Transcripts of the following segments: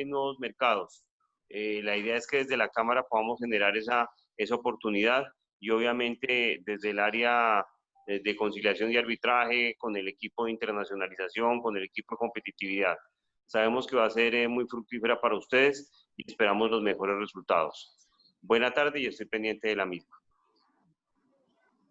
nuevos mercados. La idea es que desde la Cámara podamos generar esa oportunidad y obviamente desde el área de conciliación y arbitraje, con el equipo de internacionalización, con el equipo de competitividad. Sabemos que va a ser muy fructífera para ustedes y esperamos los mejores resultados. Buena tarde y estoy pendiente de la misma.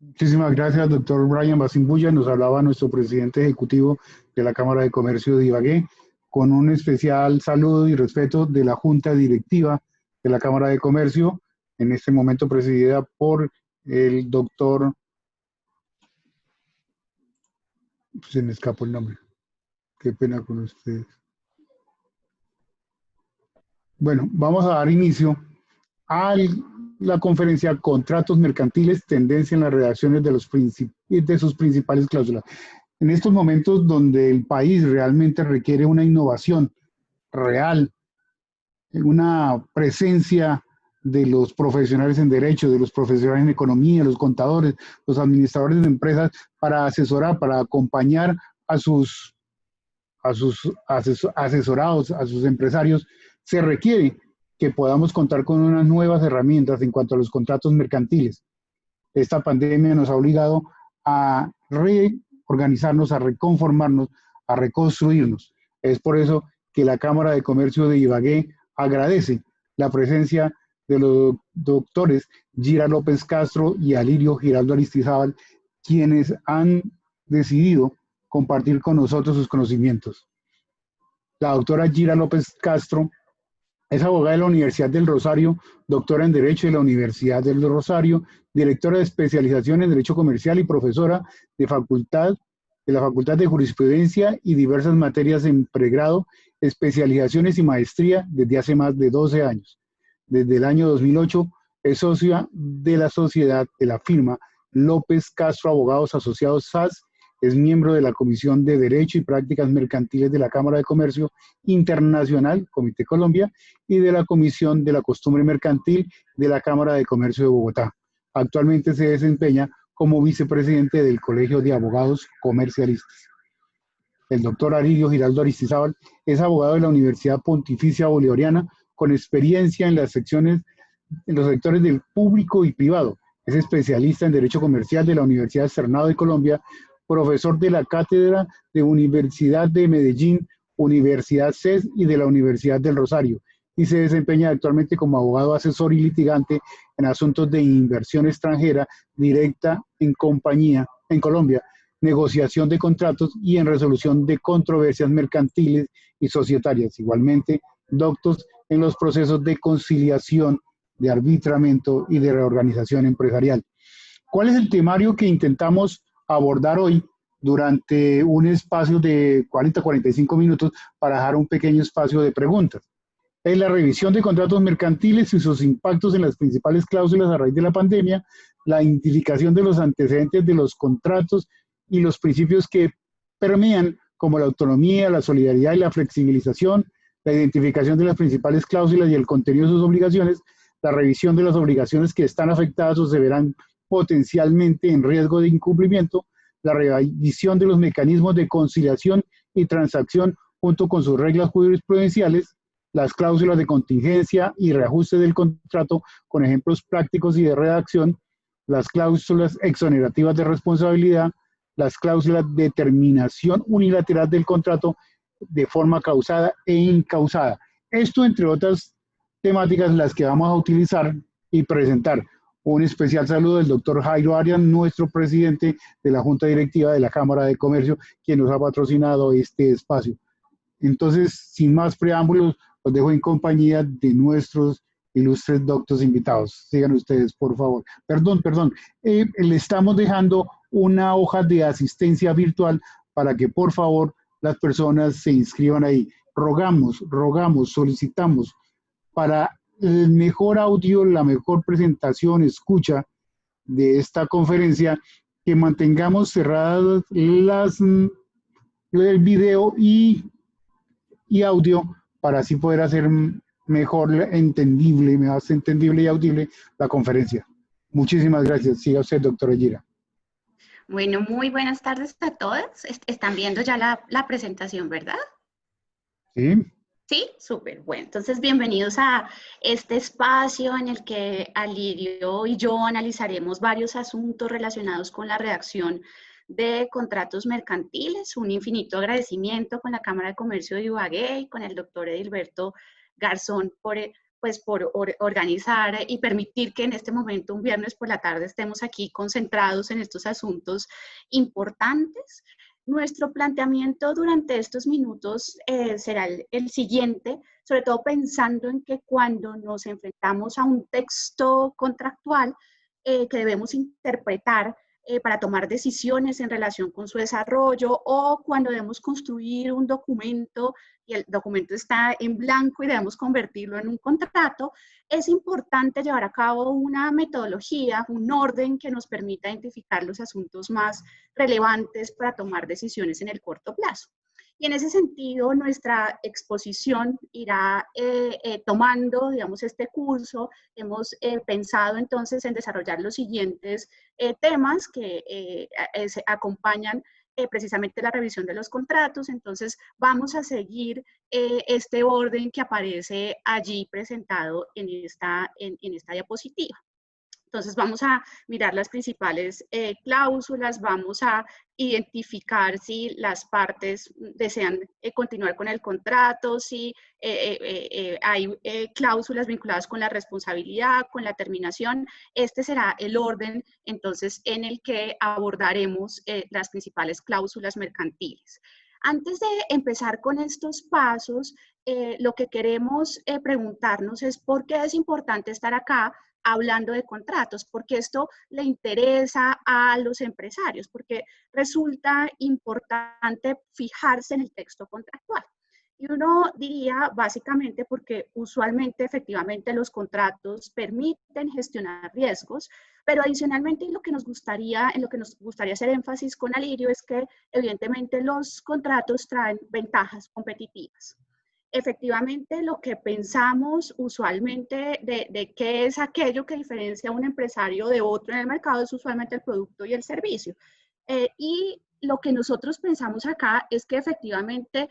Muchísimas gracias, doctor Brian Basimbulla. Nos hablaba nuestro presidente ejecutivo de la Cámara de Comercio de Ibagué, con un especial saludo y respeto de la Junta Directiva de la Cámara de Comercio, en este momento presidida por el doctor, se me escapó el nombre, qué pena con ustedes. Bueno, vamos a dar inicio a la conferencia Contratos Mercantiles, tendencia en las redacciones de sus principales cláusulas. En estos momentos donde el país realmente requiere una innovación real, una presencia de los profesionales en derecho, de los profesionales en economía, los contadores, los administradores de empresas, para asesorar, para acompañar a sus asesorados, a sus empresarios, se requiere que podamos contar con unas nuevas herramientas en cuanto a los contratos mercantiles. Esta pandemia nos ha obligado a reorganizarnos, a reconformarnos, a reconstruirnos. Es por eso que la Cámara de Comercio de Ibagué agradece la presencia de los doctores Gira López Castro y Alirio Giraldo Aristizábal, quienes han decidido compartir con nosotros sus conocimientos. La doctora Gira López Castro es abogada de la Universidad del Rosario, doctora en Derecho de la Universidad del Rosario, directora de especialización en Derecho Comercial y profesora de la Facultad de Jurisprudencia y diversas materias en pregrado, especializaciones y maestría desde hace más de 12 años. Desde el año 2008 es socia de la sociedad de la firma López Castro Abogados Asociados SAS, es miembro de la Comisión de Derecho y Prácticas Mercantiles de la Cámara de Comercio Internacional, Comité Colombia, y de la Comisión de la Costumbre Mercantil de la Cámara de Comercio de Bogotá. Actualmente se desempeña como vicepresidente del Colegio de Abogados Comercialistas. El doctor Alirio Giraldo Aristizábal es abogado de la Universidad Pontificia Bolivariana, con experiencia en los sectores del público y privado. Es especialista en Derecho Comercial de la Universidad Externado de Colombia, profesor de la Cátedra de Universidad de Medellín, Universidad CES y de la Universidad del Rosario, y se desempeña actualmente como abogado asesor y litigante en asuntos de inversión extranjera directa en Colombia, negociación de contratos y en resolución de controversias mercantiles y societarias. Igualmente, doctos en los procesos de conciliación, de arbitramiento y de reorganización empresarial. ¿Cuál es el temario que intentamos abordar hoy durante un espacio de 40-45 minutos para dejar un pequeño espacio de preguntas? Es la revisión de contratos mercantiles y sus impactos en las principales cláusulas a raíz de la pandemia, la identificación de los antecedentes de los contratos y los principios que permean, como la autonomía, la solidaridad y la flexibilización, la identificación de las principales cláusulas y el contenido de sus obligaciones, la revisión de las obligaciones que están afectadas o se verán potencialmente en riesgo de incumplimiento, la revisión de los mecanismos de conciliación y transacción junto con sus reglas jurisprudenciales, las cláusulas de contingencia y reajuste del contrato con ejemplos prácticos y de redacción, las cláusulas exonerativas de responsabilidad, las cláusulas de terminación unilateral del contrato de forma causada e incausada. Esto, entre otras temáticas, las que vamos a utilizar y presentar. Un especial saludo del doctor Jairo Arias, nuestro presidente de la Junta Directiva de la Cámara de Comercio, quien nos ha patrocinado este espacio. Entonces, sin más preámbulos, los dejo en compañía de nuestros ilustres doctos invitados. Sigan ustedes, por favor. Perdón. Le estamos dejando una hoja de asistencia virtual para que, por favor, las personas se inscriban ahí. Rogamos, solicitamos para el mejor audio, la mejor presentación, escucha de esta conferencia, que mantengamos cerradas el video y audio para así poder hacer mejor entendible, más entendible y audible la conferencia. Muchísimas gracias. Siga usted, doctora Gira. Bueno, muy buenas tardes a todos. Están viendo ya la presentación, ¿verdad? Sí. Sí, súper. Bueno, entonces bienvenidos a este espacio en el que Alirio y yo analizaremos varios asuntos relacionados con la redacción de contratos mercantiles. Un infinito agradecimiento con la Cámara de Comercio de Ibagué y con el doctor Edilberto Garzón por organizar y permitir que en este momento, un viernes por la tarde, estemos aquí concentrados en estos asuntos importantes. Nuestro planteamiento durante estos minutos será el siguiente, sobre todo pensando en que cuando nos enfrentamos a un texto contractual que debemos interpretar para tomar decisiones en relación con su desarrollo, o cuando debemos construir un documento y el documento está en blanco y debemos convertirlo en un contrato, es importante llevar a cabo una metodología, un orden que nos permita identificar los asuntos más relevantes para tomar decisiones en el corto plazo. Y en ese sentido, nuestra exposición irá tomando, digamos, este curso. Hemos pensado entonces en desarrollar los siguientes temas que se acompañan precisamente la revisión de los contratos. Entonces, vamos a seguir este orden que aparece allí presentado en esta diapositiva. Entonces vamos a mirar las principales cláusulas, vamos a identificar si las partes desean continuar con el contrato, si hay cláusulas vinculadas con la responsabilidad, con la terminación. Este será el orden entonces en el que abordaremos las principales cláusulas mercantiles. Antes de empezar con estos pasos, lo que queremos preguntarnos es por qué es importante estar acá hablando de contratos, porque esto le interesa a los empresarios, porque resulta importante fijarse en el texto contractual. Y uno diría básicamente porque usualmente, efectivamente, los contratos permiten gestionar riesgos, pero adicionalmente en lo que nos gustaría hacer énfasis con Alirio es que evidentemente los contratos traen ventajas competitivas. Efectivamente, lo que pensamos usualmente de qué es aquello que diferencia a un empresario de otro en el mercado es usualmente el producto y el servicio. Y lo que nosotros pensamos acá es que efectivamente,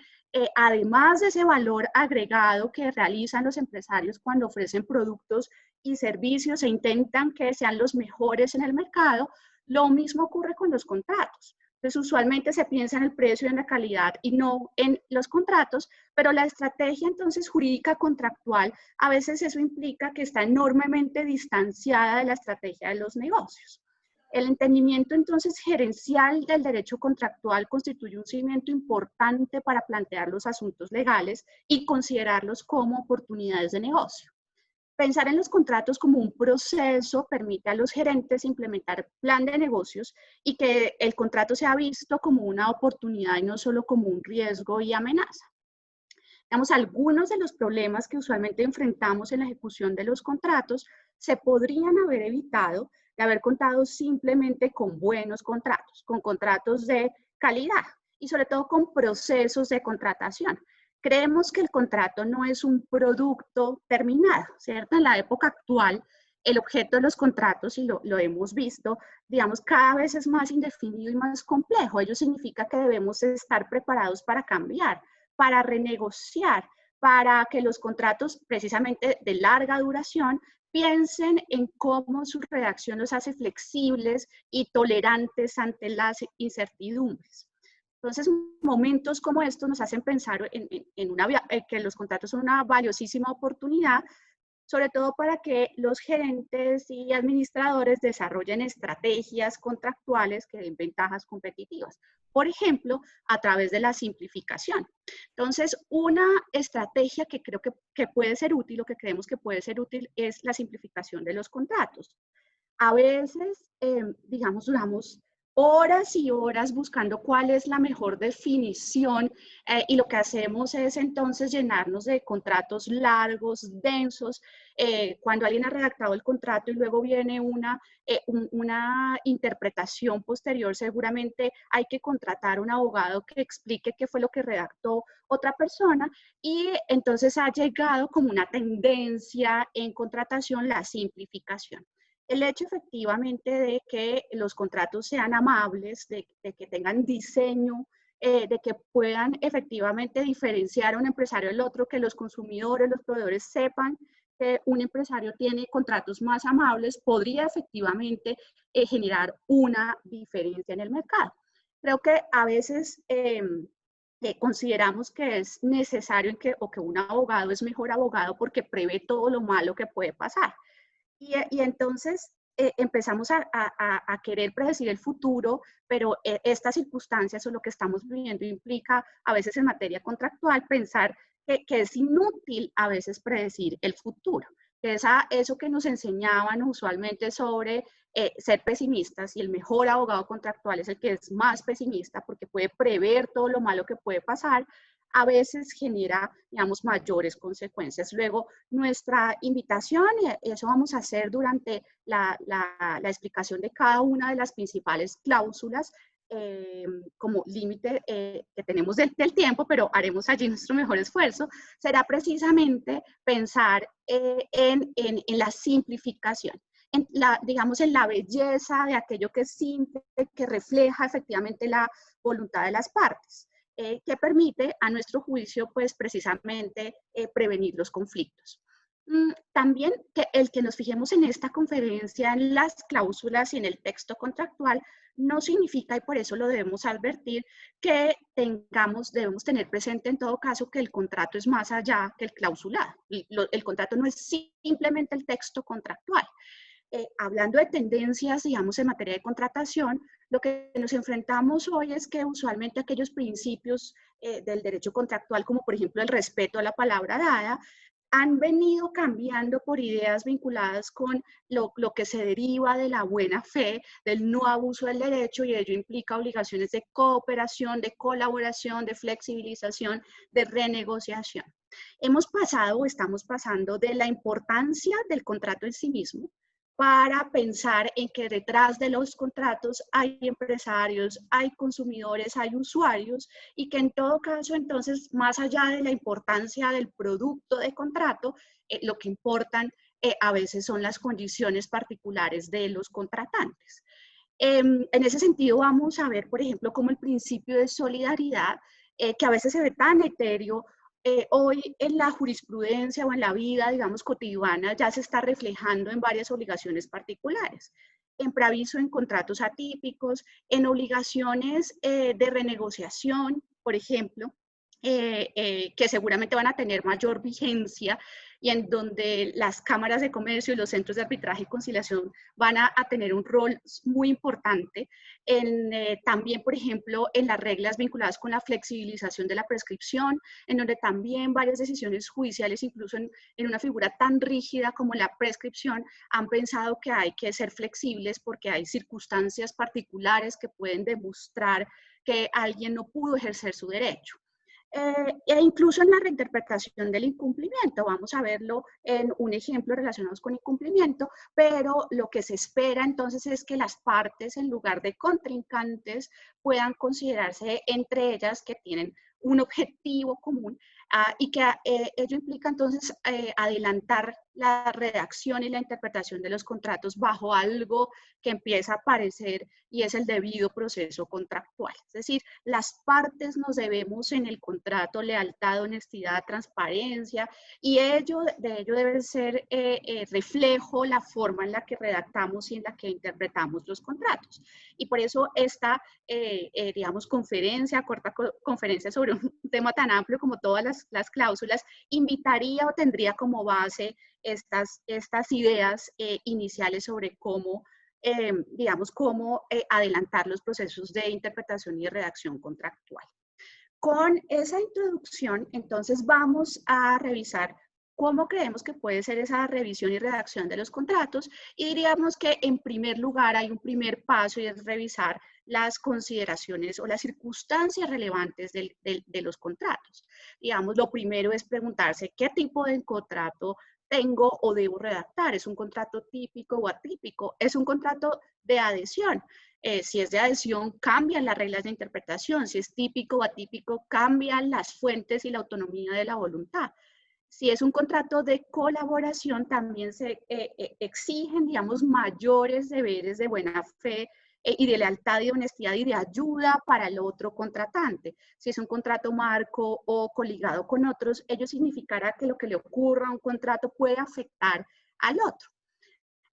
además de ese valor agregado que realizan los empresarios cuando ofrecen productos y servicios e intentan que sean los mejores en el mercado, lo mismo ocurre con los contratos. Entonces, usualmente se piensa en el precio y en la calidad y no en los contratos, pero la estrategia entonces jurídica contractual, a veces eso implica que está enormemente distanciada de la estrategia de los negocios. El entendimiento entonces gerencial del derecho contractual constituye un cimiento importante para plantear los asuntos legales y considerarlos como oportunidades de negocio. Pensar en los contratos como un proceso permite a los gerentes implementar plan de negocios y que el contrato sea visto como una oportunidad y no solo como un riesgo y amenaza. Digamos, algunos de los problemas que usualmente enfrentamos en la ejecución de los contratos se podrían haber evitado de haber contado simplemente con buenos contratos, con contratos de calidad y sobre todo con procesos de contratación. Creemos que el contrato no es un producto terminado, ¿cierto? En la época actual, el objeto de los contratos, y lo hemos visto, digamos, cada vez es más indefinido y más complejo. Ello significa que debemos estar preparados para cambiar, para renegociar, para que los contratos precisamente de larga duración piensen en cómo su redacción los hace flexibles y tolerantes ante las incertidumbres. Entonces, momentos como estos nos hacen pensar que los contratos son una valiosísima oportunidad, sobre todo para que los gerentes y administradores desarrollen estrategias contractuales que den ventajas competitivas. Por ejemplo, a través de la simplificación. Entonces, una estrategia que creo que puede ser útil, o que creemos que puede ser útil, es la simplificación de los contratos. A veces, digamos, duramos horas y horas buscando cuál es la mejor definición y lo que hacemos es entonces llenarnos de contratos largos, densos. Cuando alguien ha redactado el contrato y luego viene una interpretación posterior, seguramente hay que contratar un abogado que explique qué fue lo que redactó otra persona, y entonces ha llegado como una tendencia en contratación la simplificación. El hecho efectivamente de que los contratos sean amables, de que tengan diseño de que puedan efectivamente diferenciar a un empresario del otro, que los consumidores, los proveedores sepan que un empresario tiene contratos más amables, podría efectivamente generar una diferencia en el mercado. Creo que a veces consideramos que es necesario o que un abogado es mejor abogado porque prevé todo lo malo que puede pasar. Y entonces empezamos a querer predecir el futuro, pero estas circunstancias o lo que estamos viviendo implica a veces en materia contractual pensar que es inútil a veces predecir el futuro. Que eso que nos enseñaban usualmente sobre ser pesimistas, y el mejor abogado contractual es el que es más pesimista porque puede prever todo lo malo que puede pasar, a veces genera, digamos, mayores consecuencias. Luego, nuestra invitación, y eso vamos a hacer durante la explicación de cada una de las principales cláusulas, como límite que tenemos del tiempo, pero haremos allí nuestro mejor esfuerzo, será precisamente pensar en la simplificación. Digamos, en la belleza de aquello que es simple, que refleja efectivamente la voluntad de las partes. Que permite, a nuestro juicio, pues precisamente prevenir los conflictos. También el que nos fijemos en esta conferencia, en las cláusulas y en el texto contractual, no significa, y por eso lo debemos advertir, que debemos tener presente en todo caso que el contrato es más allá que el clausulado. El contrato no es simplemente el texto contractual. Hablando de tendencias, digamos, en materia de contratación, lo que nos enfrentamos hoy es que usualmente aquellos principios del derecho contractual, como por ejemplo el respeto a la palabra dada, han venido cambiando por ideas vinculadas con lo que se deriva de la buena fe, del no abuso del derecho, y ello implica obligaciones de cooperación, de colaboración, de flexibilización, de renegociación. Hemos pasado o estamos pasando de la importancia del contrato en sí mismo para pensar en que detrás de los contratos hay empresarios, hay consumidores, hay usuarios, y que en todo caso, entonces, más allá de la importancia del producto de contrato, lo que importan a veces son las condiciones particulares de los contratantes. En ese sentido, vamos a ver, por ejemplo, cómo el principio de solidaridad, que a veces se ve tan etéreo, hoy en la jurisprudencia o en la vida, digamos, cotidiana, ya se está reflejando en varias obligaciones particulares, en preaviso en contratos atípicos, en obligaciones de renegociación, por ejemplo, que seguramente van a tener mayor vigencia, y en donde las cámaras de comercio y los centros de arbitraje y conciliación van a tener un rol muy importante. También, por ejemplo, en las reglas vinculadas con la flexibilización de la prescripción, en donde también varias decisiones judiciales, incluso en una figura tan rígida como la prescripción, han pensado que hay que ser flexibles porque hay circunstancias particulares que pueden demostrar que alguien no pudo ejercer su derecho. E incluso en la reinterpretación del incumplimiento, vamos a verlo en un ejemplo relacionado con incumplimiento, pero lo que se espera entonces es que las partes, en lugar de contrincantes, puedan considerarse entre ellas que tienen un objetivo común, y que ello implica entonces adelantar la redacción y la interpretación de los contratos bajo algo que empieza a aparecer, y es el debido proceso contractual. Es decir, las partes nos debemos en el contrato lealtad, honestidad, transparencia, y de ello debe ser reflejo la forma en la que redactamos y en la que interpretamos los contratos. Y por eso esta, digamos, corta conferencia sobre un tema tan amplio como todas las cláusulas, invitaría o tendría como base estas ideas iniciales sobre cómo, digamos, cómo adelantar los procesos de interpretación y de redacción contractual. Con esa introducción, entonces, vamos a revisar cómo creemos que puede ser esa revisión y redacción de los contratos, y diríamos que en primer lugar hay un primer paso, y es revisar las consideraciones o las circunstancias relevantes de los contratos. Digamos, lo primero es preguntarse qué tipo de contrato tengo o debo redactar. ¿Es un contrato típico o atípico? ¿Es un contrato de adhesión? Si es de adhesión, cambian las reglas de interpretación. Si es típico o atípico, cambian las fuentes y la autonomía de la voluntad. Si es un contrato de colaboración, también se exigen, digamos, mayores deberes de buena fe y de lealtad y de honestidad y de ayuda para el otro contratante. Si es un contrato marco o coligado con otros, ello significará que lo que le ocurra a un contrato puede afectar al otro.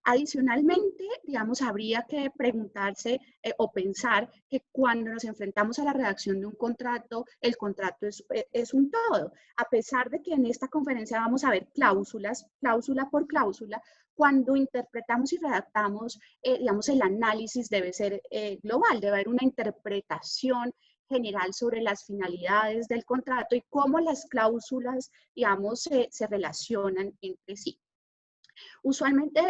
Adicionalmente, digamos, habría que preguntarse o pensar que cuando nos enfrentamos a la redacción de un contrato, el contrato es un todo. A pesar de que en esta conferencia vamos a ver cláusulas, cláusula por cláusula, cuando interpretamos y redactamos, digamos, el análisis debe ser global, debe haber una interpretación general sobre las finalidades del contrato y cómo las cláusulas, digamos, se relacionan entre sí. Usualmente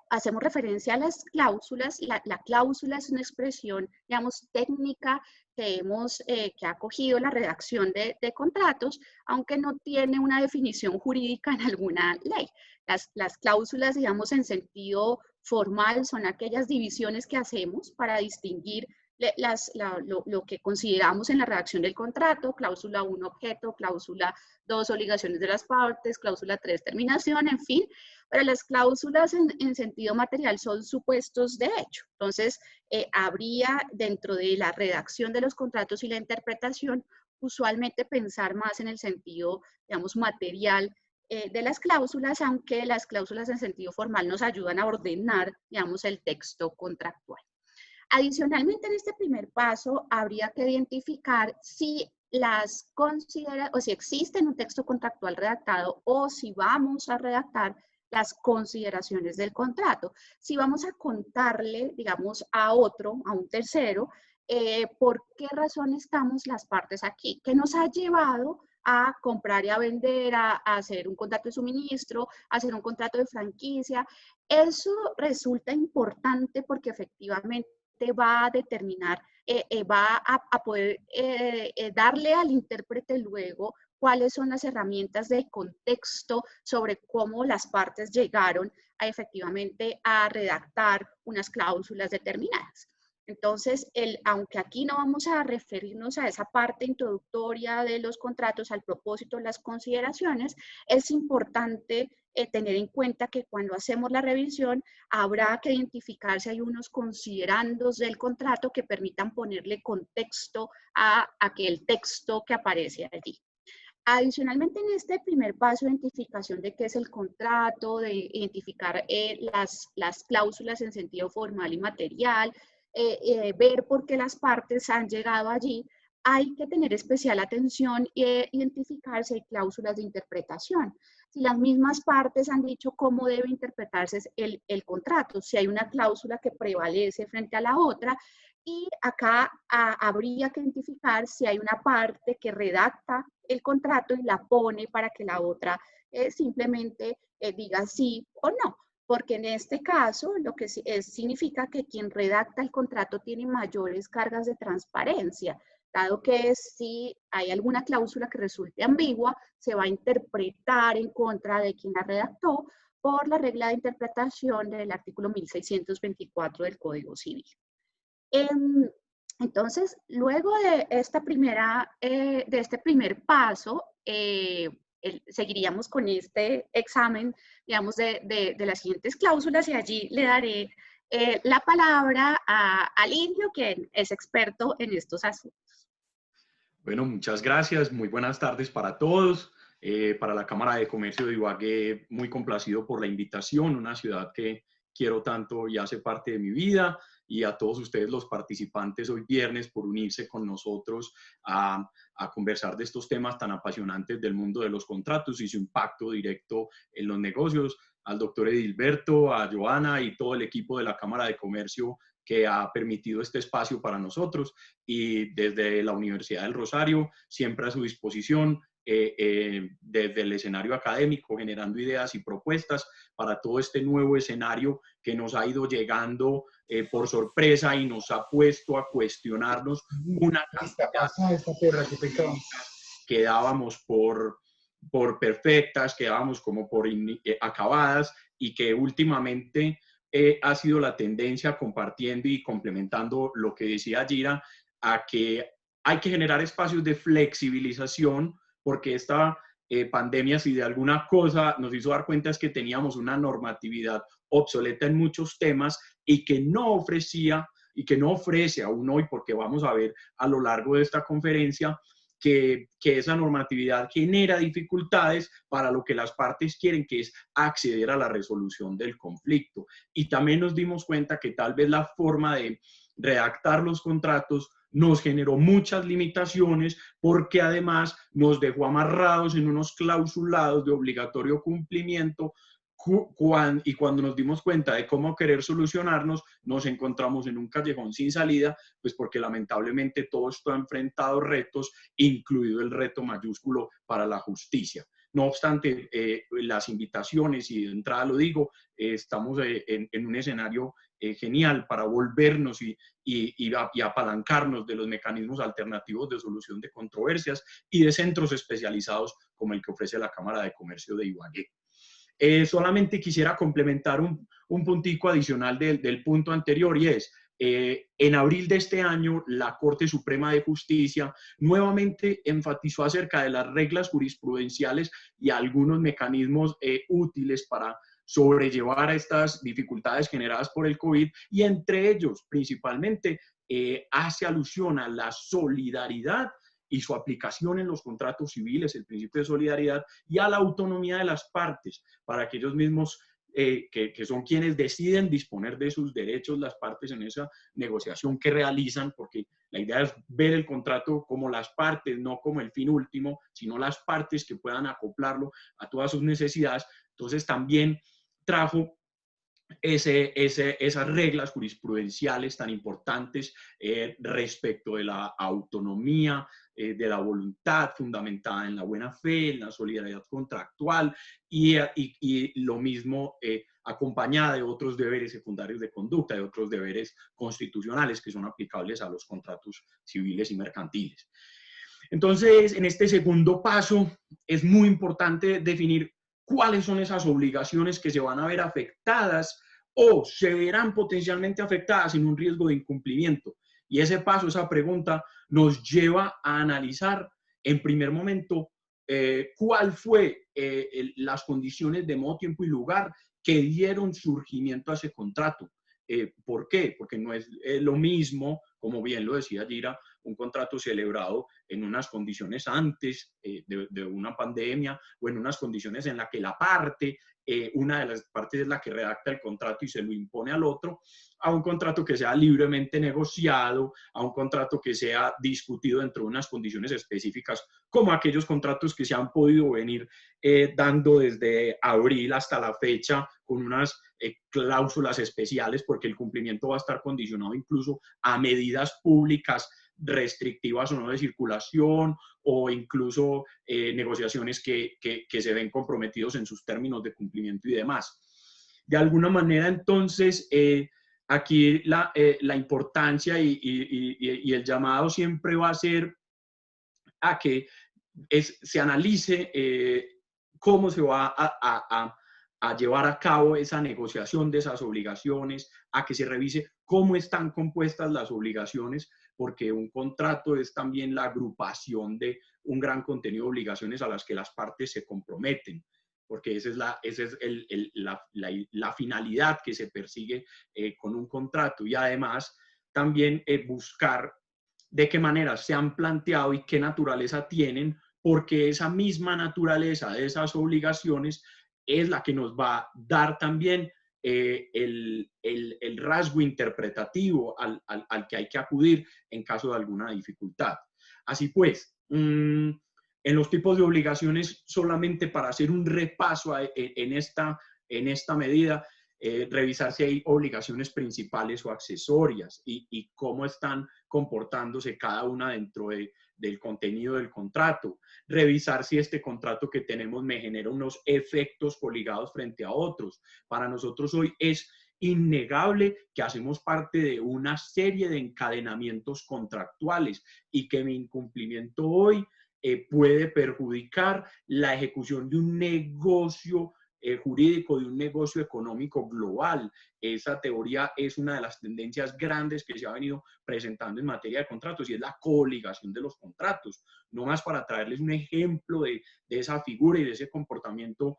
hacemos referencia a las cláusulas. La cláusula es una expresión, digamos, técnica que ha acogido la redacción de contratos, aunque no tiene una definición jurídica en alguna ley. Las cláusulas, digamos, en sentido formal, son aquellas divisiones que hacemos para distinguir lo que consideramos en la redacción del contrato: cláusula 1, objeto; cláusula 2, obligaciones de las partes; cláusula 3, terminación, en fin. Pero las cláusulas en sentido material son supuestos de hecho. Entonces, habría dentro de la redacción de los contratos y la interpretación, usualmente pensar más en el sentido, digamos, material de las cláusulas, aunque las cláusulas en sentido formal nos ayudan a ordenar, digamos, el texto contractual. Adicionalmente, en este primer paso, habría que identificar si si existe en un texto contractual redactado o si vamos a redactar las consideraciones del contrato. Si vamos a contarle, digamos, a un tercero, por qué razón estamos las partes aquí, qué nos ha llevado a comprar y a vender, a hacer un contrato de suministro, a hacer un contrato de franquicia. Eso resulta importante porque efectivamente va a determinar, va a poder darle al intérprete luego cuáles son las herramientas de contexto sobre cómo las partes llegaron efectivamente a redactar unas cláusulas determinadas. Entonces, aunque aquí no vamos a referirnos a esa parte introductoria de los contratos, al propósito de las consideraciones, es importante tener en cuenta que cuando hacemos la revisión habrá que identificar si hay unos considerandos del contrato que permitan ponerle contexto a aquel texto que aparece allí. Adicionalmente, en este primer paso de identificación de qué es el contrato, de identificar las cláusulas en sentido formal y material, ver por qué las partes han llegado allí, hay que tener especial atención e identificar si hay cláusulas de interpretación. Si las mismas partes han dicho cómo debe interpretarse el contrato, si hay una cláusula que prevalece frente a la otra. Y acá habría que identificar si hay una parte que redacta el contrato y la pone para que la otra simplemente diga sí o no. Porque en este caso lo que significa que quien redacta el contrato tiene mayores cargas de transparencia, dado que si hay alguna cláusula que resulte ambigua, se va a interpretar en contra de quien la redactó por la regla de interpretación del artículo 1624 del Código Civil. Entonces, luego de este primer paso, seguiríamos con este examen, digamos, de las siguientes cláusulas, y allí le daré la palabra a Lidio, quien es experto en estos asuntos. Bueno, muchas gracias. Muy buenas tardes para todos. Para la Cámara de Comercio de Ibagué, muy complacido por la invitación, una ciudad que quiero tanto y hace parte de mi vida, y a todos ustedes los participantes hoy viernes por unirse con nosotros a conversar de estos temas tan apasionantes del mundo de los contratos y su impacto directo en los negocios. Al doctor Edilberto, a Joana y todo el equipo de la Cámara de Comercio que ha permitido este espacio para nosotros, y desde la Universidad del Rosario, siempre a su disposición, desde el escenario académico, generando ideas y propuestas para todo este nuevo escenario que nos ha ido llegando por sorpresa y nos ha puesto a cuestionarnos una cantidad de técnicas que dábamos por perfectas, que dábamos como por acabadas, y que últimamente ha sido la tendencia, compartiendo y complementando lo que decía Gira, a que hay que generar espacios de flexibilización, porque esta pandemia, si de alguna cosa nos hizo dar cuenta, es que teníamos una normatividad obsoleta en muchos temas y que no ofrecía y que no ofrece aún hoy, porque vamos a ver a lo largo de esta conferencia, que esa normatividad genera dificultades para lo que las partes quieren, que es acceder a la resolución del conflicto. Y también nos dimos cuenta que tal vez la forma de redactar los contratos nos generó muchas limitaciones, porque además nos dejó amarrados en unos clausulados de obligatorio cumplimiento, y cuando nos dimos cuenta de cómo querer solucionarnos, nos encontramos en un callejón sin salida, pues porque lamentablemente todo esto ha enfrentado retos, incluido el reto mayúsculo para la justicia. No obstante, las invitaciones, y de entrada lo digo, estamos en un escenario genial para volvernos y apalancarnos de los mecanismos alternativos de solución de controversias y de centros especializados como el que ofrece la Cámara de Comercio de Ibagué. Solamente quisiera complementar un puntico adicional del punto anterior, y es, en abril de este año, la Corte Suprema de Justicia nuevamente enfatizó acerca de las reglas jurisprudenciales y algunos mecanismos útiles para sobrellevar estas dificultades generadas por el COVID, y entre ellos, principalmente, hace alusión a la solidaridad y su aplicación en los contratos civiles, el principio de solidaridad, y a la autonomía de las partes, para que ellos mismos, que son quienes deciden disponer de sus derechos, las partes en esa negociación que realizan, porque la idea es ver el contrato como las partes, no como el fin último, sino las partes que puedan acoplarlo a todas sus necesidades. Entonces también trajo esas reglas jurisprudenciales tan importantes respecto de la autonomía, de la voluntad fundamentada en la buena fe, en la solidaridad contractual, y lo mismo acompañada de otros deberes secundarios de conducta, de otros deberes constitucionales que son aplicables a los contratos civiles y mercantiles. Entonces, en este segundo paso es muy importante definir cuáles son esas obligaciones que se van a ver afectadas o se verán potencialmente afectadas en un riesgo de incumplimiento. Y ese paso, esa pregunta, nos lleva a analizar en primer momento cuál fue las condiciones de modo, tiempo y lugar que dieron surgimiento a ese contrato. ¿Por qué? Porque no es lo mismo, como bien lo decía Gira, un contrato celebrado en unas condiciones antes de una pandemia, o en unas condiciones en las que la parte, una de las partes es la que redacta el contrato y se lo impone al otro, a un contrato que sea libremente negociado, a un contrato que sea discutido dentro de unas condiciones específicas, como aquellos contratos que se han podido venir dando desde abril hasta la fecha, con unas cláusulas especiales, porque el cumplimiento va a estar condicionado incluso a medidas públicas restrictivas o no de circulación, o incluso negociaciones que se ven comprometidos en sus términos de cumplimiento y demás. De alguna manera, entonces, aquí la importancia y el llamado siempre va a ser a que se analice cómo se va a llevar a cabo esa negociación de esas obligaciones, a que se revise cómo están compuestas las obligaciones, porque un contrato es también la agrupación de un gran contenido de obligaciones a las que las partes se comprometen, porque esa es la finalidad que se persigue con un contrato, y además también buscar de qué manera se han planteado y qué naturaleza tienen, porque esa misma naturaleza de esas obligaciones es la que nos va a dar también el rasgo interpretativo al que hay que acudir en caso de alguna dificultad. Así pues, en los tipos de obligaciones, solamente para hacer un repaso en esta medida, revisar si hay obligaciones principales o accesorias y cómo están comportándose cada una dentro del contenido del contrato. Revisar si este contrato que tenemos me genera unos efectos coligados frente a otros. Para nosotros hoy es innegable que hacemos parte de una serie de encadenamientos contractuales y que mi incumplimiento hoy puede perjudicar la ejecución de un negocio jurídico, de un negocio económico global. Esa teoría es una de las tendencias grandes que se ha venido presentando en materia de contratos, y es la coligación de los contratos. No más para traerles un ejemplo de esa figura y de ese comportamiento,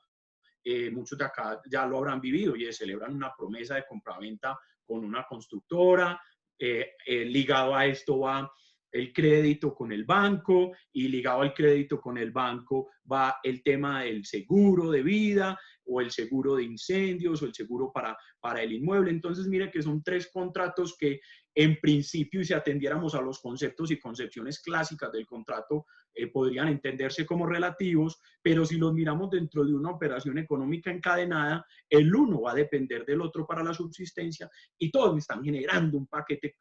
muchos de acá ya lo habrán vivido, y celebran una promesa de compraventa con una constructora, ligado a esto va el crédito con el banco, y ligado al crédito con el banco va el tema del seguro de vida o el seguro de incendios o el seguro para el inmueble. Entonces, mire que son 3 contratos que en principio, y si atendiéramos a los conceptos y concepciones clásicas del contrato, podrían entenderse como relativos, pero si los miramos dentro de una operación económica encadenada, el uno va a depender del otro para la subsistencia y todos están generando un paquete,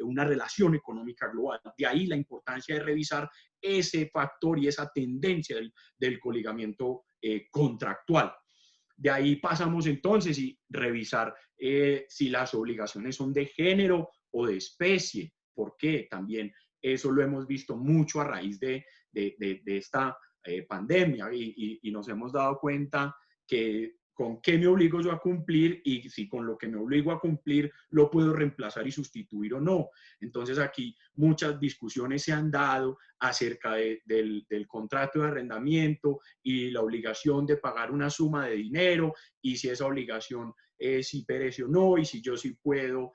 una relación económica global. De ahí la importancia de revisar ese factor y esa tendencia del coligamiento contractual. De ahí pasamos entonces y revisar si las obligaciones son de género o de especie. ¿Por qué? También eso lo hemos visto mucho a raíz de esta pandemia y nos hemos dado cuenta que con qué me obligo yo a cumplir y si con lo que me obligo a cumplir lo puedo reemplazar y sustituir o no. Entonces aquí muchas discusiones se han dado acerca del contrato de arrendamiento y la obligación de pagar una suma de dinero y si esa obligación si perece o no y si yo sí puedo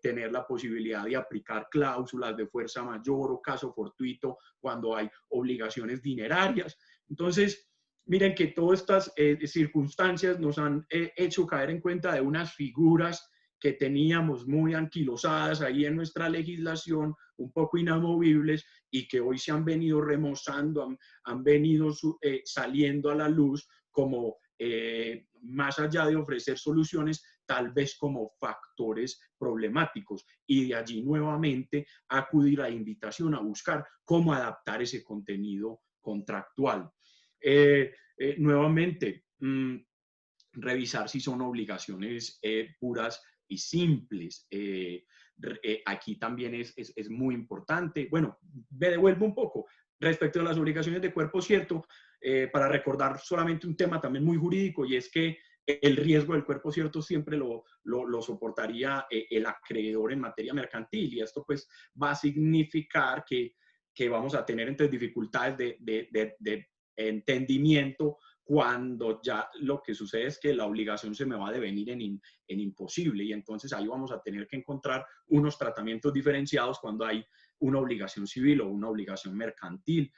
tener la posibilidad de aplicar cláusulas de fuerza mayor o caso fortuito cuando hay obligaciones dinerarias. Entonces, miren que todas estas circunstancias nos han hecho caer en cuenta de unas figuras que teníamos muy anquilosadas ahí en nuestra legislación, un poco inamovibles, y que hoy se han venido remozando, han venido saliendo a la luz como más allá de ofrecer soluciones, tal vez como factores problemáticos. Y de allí nuevamente acudir a la invitación a buscar cómo adaptar ese contenido contractual. Nuevamente, revisar si son obligaciones puras y simples. Aquí también es muy importante. Bueno, me devuelvo un poco respecto a las obligaciones de cuerpo cierto, para recordar solamente un tema también muy jurídico, y es que el riesgo del cuerpo cierto siempre lo soportaría el acreedor en materia mercantil, y esto pues va a significar que vamos a tener entonces dificultades de entendimiento cuando ya lo que sucede es que la obligación se me va a devenir en imposible, y entonces ahí vamos a tener que encontrar unos tratamientos diferenciados cuando hay una obligación civil o una obligación mercantil.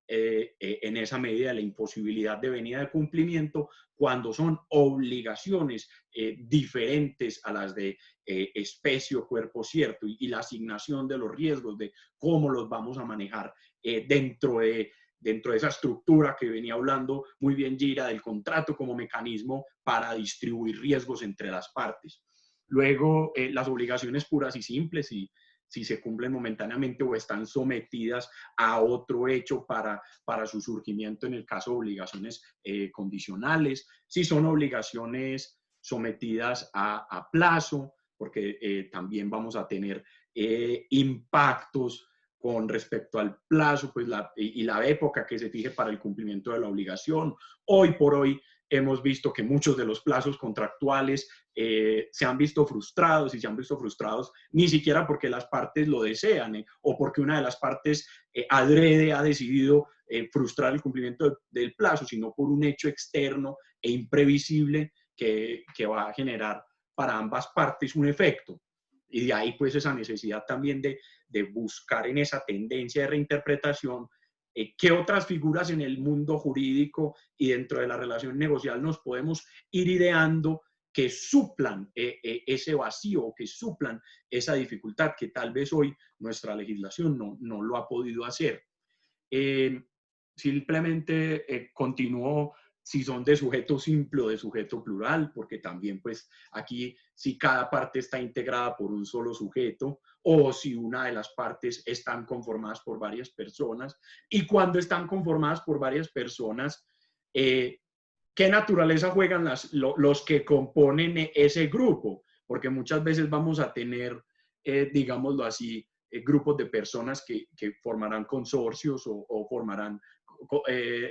En esa medida la imposibilidad de venida de cumplimiento cuando son obligaciones diferentes a las de especie o cuerpo cierto, y la asignación de los riesgos, de cómo los vamos a manejar dentro de esa estructura que venía hablando muy bien Gira, del contrato como mecanismo para distribuir riesgos entre las partes. Luego, las obligaciones puras y simples, si se cumplen momentáneamente o están sometidas a otro hecho para su surgimiento, en el caso de obligaciones condicionales, si son obligaciones sometidas a plazo, porque también vamos a tener impactos con respecto al plazo pues y la época que se fije para el cumplimiento de la obligación. Hoy por hoy hemos visto que muchos de los plazos contractuales se han visto frustrados, y se han visto frustrados ni siquiera porque las partes lo desean o porque una de las partes adrede ha decidido frustrar el cumplimiento del plazo, sino por un hecho externo e imprevisible que va a generar para ambas partes un efecto. Y de ahí pues esa necesidad también de buscar en esa tendencia de reinterpretación qué otras figuras en el mundo jurídico y dentro de la relación negocial nos podemos ir ideando que suplan ese vacío o que suplan esa dificultad que tal vez hoy nuestra legislación no lo ha podido hacer. Simplemente continúo si son de sujeto simple o de sujeto plural, porque también pues aquí si cada parte está integrada por un solo sujeto o si una de las partes están conformadas por varias personas, y cuando están conformadas por varias personas, ¿qué naturaleza juegan los que componen ese grupo? Porque muchas veces vamos a tener, digámoslo así, grupos de personas que formarán consorcios o formarán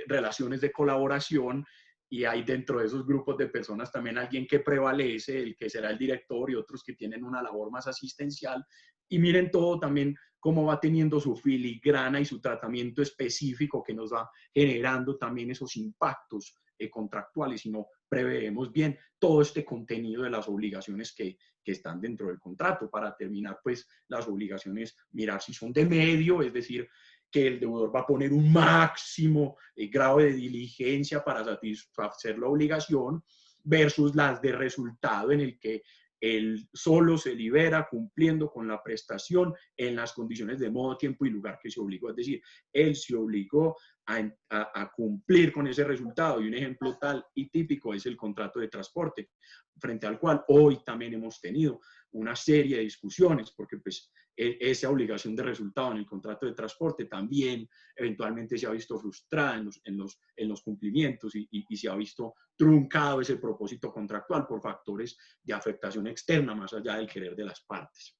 relaciones de colaboración, y hay dentro de esos grupos de personas también alguien que prevalece, el que será el director, y otros que tienen una labor más asistencial. Y miren todo también cómo va teniendo su filigrana y su tratamiento específico que nos va generando también esos impactos contractuales, y no preveemos bien todo este contenido de las obligaciones que están dentro del contrato. Para terminar, pues las obligaciones, mirar si son de medio, es decir, que el deudor va a poner un máximo grado de diligencia para satisfacer la obligación, versus las de resultado, en el que él solo se libera cumpliendo con la prestación en las condiciones de modo, tiempo y lugar que se obligó. Es decir, él se obligó a cumplir con ese resultado, y un ejemplo tal y típico es el contrato de transporte, frente al cual hoy también hemos tenido una serie de discusiones, porque pues esa obligación de resultado en el contrato de transporte también eventualmente se ha visto frustrada en los cumplimientos, y se ha visto truncado ese propósito contractual por factores de afectación externa más allá del querer de las partes.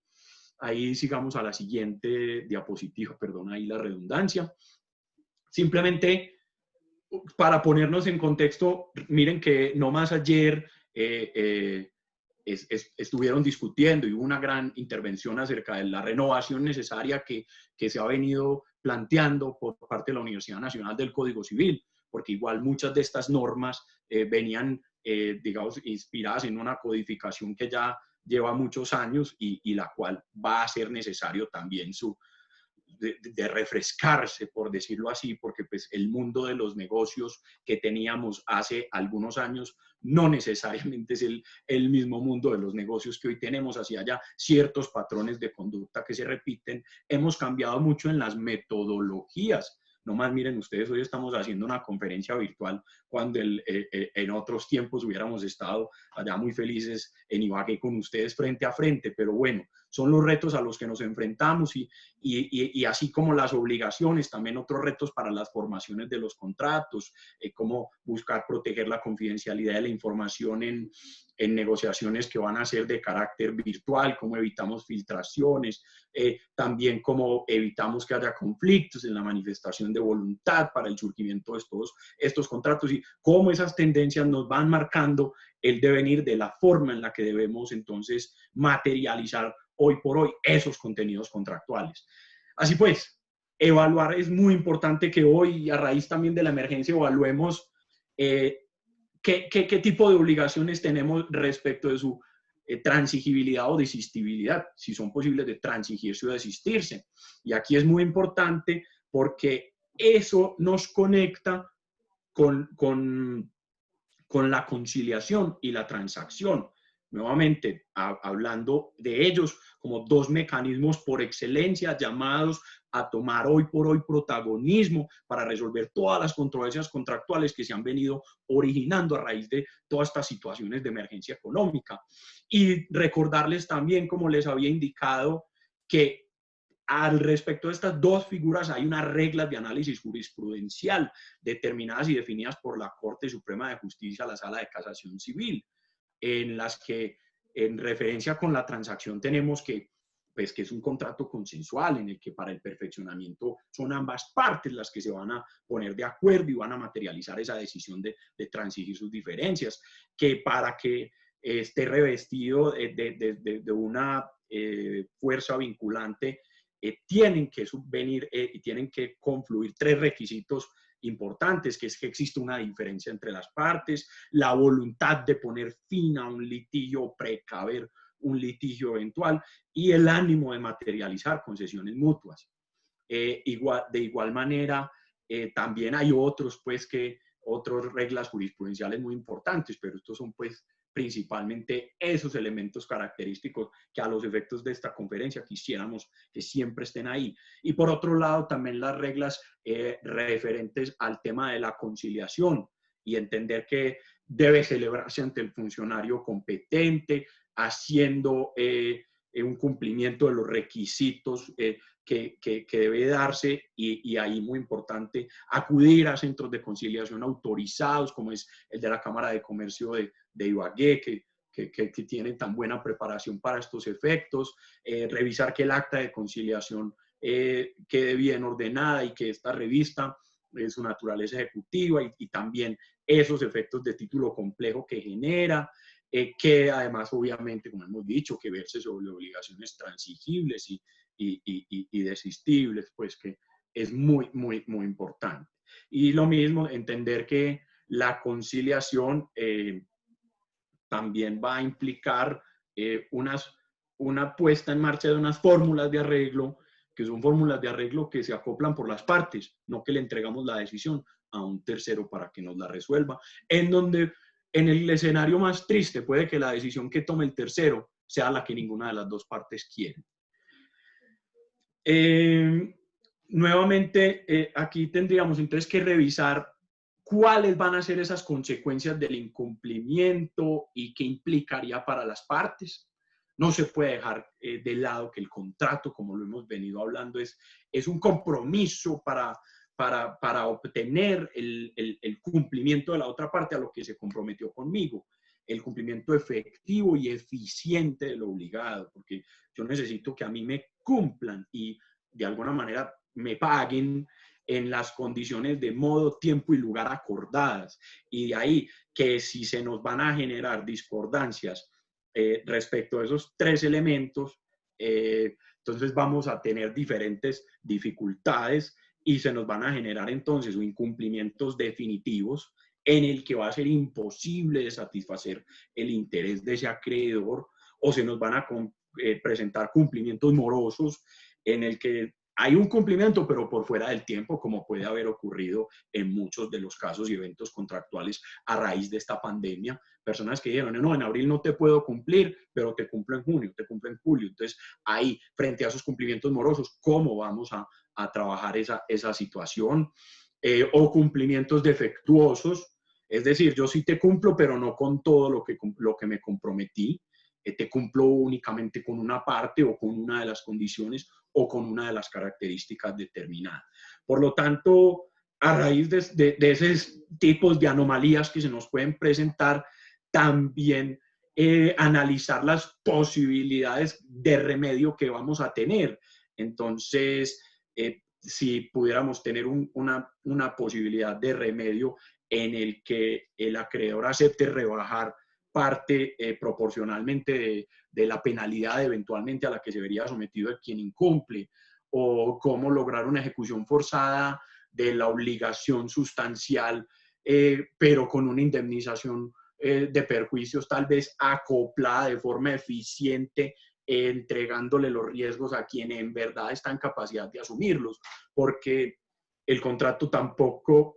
Ahí sigamos a la siguiente diapositiva, perdón ahí la redundancia. Simplemente para ponernos en contexto, miren que no más ayer estuvieron discutiendo y hubo una gran intervención acerca de la renovación necesaria que se ha venido planteando por parte de la Universidad Nacional del Código Civil, porque igual muchas de estas normas venían, digamos, inspiradas en una codificación que ya lleva muchos años, y la cual va a ser necesario también de refrescarse, por decirlo así, porque pues el mundo de los negocios que teníamos hace algunos años no necesariamente es el mismo mundo de los negocios que hoy tenemos. Hacia allá ciertos patrones de conducta que se repiten. Hemos cambiado mucho en las metodologías. No más miren ustedes, hoy estamos haciendo una conferencia virtual cuando en otros tiempos hubiéramos estado allá muy felices en Ibagué con ustedes frente a frente, pero bueno, son los retos a los que nos enfrentamos, y así como las obligaciones, también otros retos para las formaciones de los contratos, cómo buscar proteger la confidencialidad de la información en negociaciones que van a ser de carácter virtual, cómo evitamos filtraciones, también cómo evitamos que haya conflictos en la manifestación de voluntad para el surgimiento de estos contratos, y cómo esas tendencias nos van marcando el devenir de la forma en la que debemos entonces materializar hoy por hoy esos contenidos contractuales. Así pues, evaluar es muy importante, que hoy, a raíz también de la emergencia, evaluemos qué tipo de obligaciones tenemos respecto de su transigibilidad o desistibilidad, si son posibles de transigirse o desistirse. Y aquí es muy importante porque eso nos conecta con la conciliación y la transacción. Nuevamente, hablando de ellos como dos mecanismos por excelencia llamados a tomar hoy por hoy protagonismo para resolver todas las controversias contractuales que se han venido originando a raíz de todas estas situaciones de emergencia económica. Y recordarles también, como les había indicado, que al respecto de estas dos figuras hay unas reglas de análisis jurisprudencial determinadas y definidas por la Corte Suprema de Justicia, la Sala de Casación Civil, en las que, en referencia con la transacción, tenemos que es un contrato consensual en el que para el perfeccionamiento son ambas partes las que se van a poner de acuerdo y van a materializar esa decisión de transigir sus diferencias, que para que esté revestido de una fuerza vinculante, tienen que subvenir y tienen que confluir tres requisitos importantes, que es que existe una diferencia entre las partes, la voluntad de poner fin a un litigio o precaver un litigio eventual, y el ánimo de materializar concesiones mutuas. De igual manera, también hay otras reglas jurisprudenciales muy importantes, pero estos son pues principalmente esos elementos característicos que a los efectos de esta conferencia quisiéramos que siempre estén ahí. Y por otro lado, también las reglas referentes al tema de la conciliación, y entender que debe celebrarse ante el funcionario competente, haciendo un cumplimiento de los requisitos que debe darse, y ahí muy importante acudir a centros de conciliación autorizados, como es el de la Cámara de Comercio de Ibagué, que tienen tan buena preparación para estos efectos, revisar que el acta de conciliación quede bien ordenada y que esta revista su naturaleza ejecutiva, y también esos efectos de título complejo que genera, que además obviamente, como hemos dicho, que verse sobre obligaciones transigibles y desistibles, pues que es muy, muy, muy importante. Y lo mismo, entender que La conciliación también va a implicar una puesta en marcha de unas fórmulas de arreglo, que son fórmulas de arreglo que se acoplan por las partes, no que le entregamos la decisión a un tercero para que nos la resuelva, en donde en el escenario más triste puede que la decisión que tome el tercero sea la que ninguna de las dos partes quiere. Nuevamente, aquí tendríamos entonces que revisar cuáles van a ser esas consecuencias del incumplimiento y qué implicaría para las partes. No se puede dejar de lado que el contrato, como lo hemos venido hablando, es un compromiso para obtener el cumplimiento de la otra parte a lo que se comprometió conmigo, el cumplimiento efectivo y eficiente de lo obligado, porque yo necesito que a mí me cumplan y de alguna manera me paguen en las condiciones de modo, tiempo y lugar acordadas. Y de ahí que si se nos van a generar discordancias respecto a esos tres elementos, entonces vamos a tener diferentes dificultades y se nos van a generar entonces incumplimientos definitivos en el que va a ser imposible de satisfacer el interés de ese acreedor, o se nos van a presentar cumplimientos morosos en el que hay un cumplimiento, pero por fuera del tiempo, como puede haber ocurrido en muchos de los casos y eventos contractuales a raíz de esta pandemia. Personas que dijeron, no, en abril no te puedo cumplir, pero te cumplo en junio, te cumplo en julio. Entonces, ahí, frente a esos cumplimientos morosos, ¿cómo vamos a trabajar esa situación? O cumplimientos defectuosos, es decir, yo sí te cumplo, pero no con todo lo que me comprometí. Te cumplo únicamente con una parte o con una de las condiciones o con una de las características determinadas. Por lo tanto, a raíz de esos tipos de anomalías que se nos pueden presentar, también analizar las posibilidades de remedio que vamos a tener. Entonces, si pudiéramos tener una posibilidad de remedio en el que el acreedor acepte rebajar parte proporcionalmente de la penalidad eventualmente a la que se vería sometido el quien incumple, o cómo lograr una ejecución forzada de la obligación sustancial, pero con una indemnización de perjuicios tal vez acoplada de forma eficiente, entregándole los riesgos a quien en verdad está en capacidad de asumirlos, porque el contrato tampoco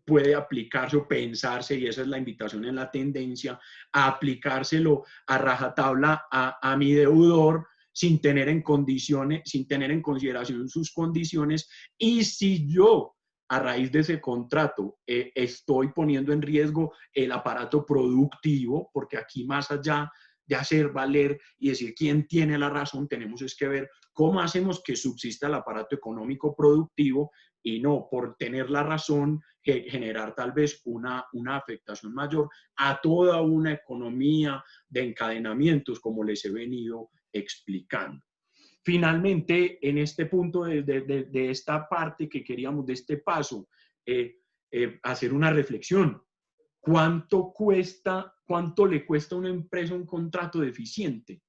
puede aplicarse o pensarse, y esa es la invitación en la tendencia, a aplicárselo a rajatabla a mi deudor sin tener en consideración sus condiciones, y si yo a raíz de ese contrato estoy poniendo en riesgo el aparato productivo, porque aquí más allá de hacer valer y decir quién tiene la razón, tenemos es que ver cómo hacemos que subsista el aparato económico productivo y no por tener la razón generar tal vez una afectación mayor a toda una economía de encadenamientos, como les he venido explicando. Finalmente, en este punto de esta parte que queríamos, de este paso, hacer una reflexión. ¿Cuánto le cuesta a una empresa un contrato deficiente?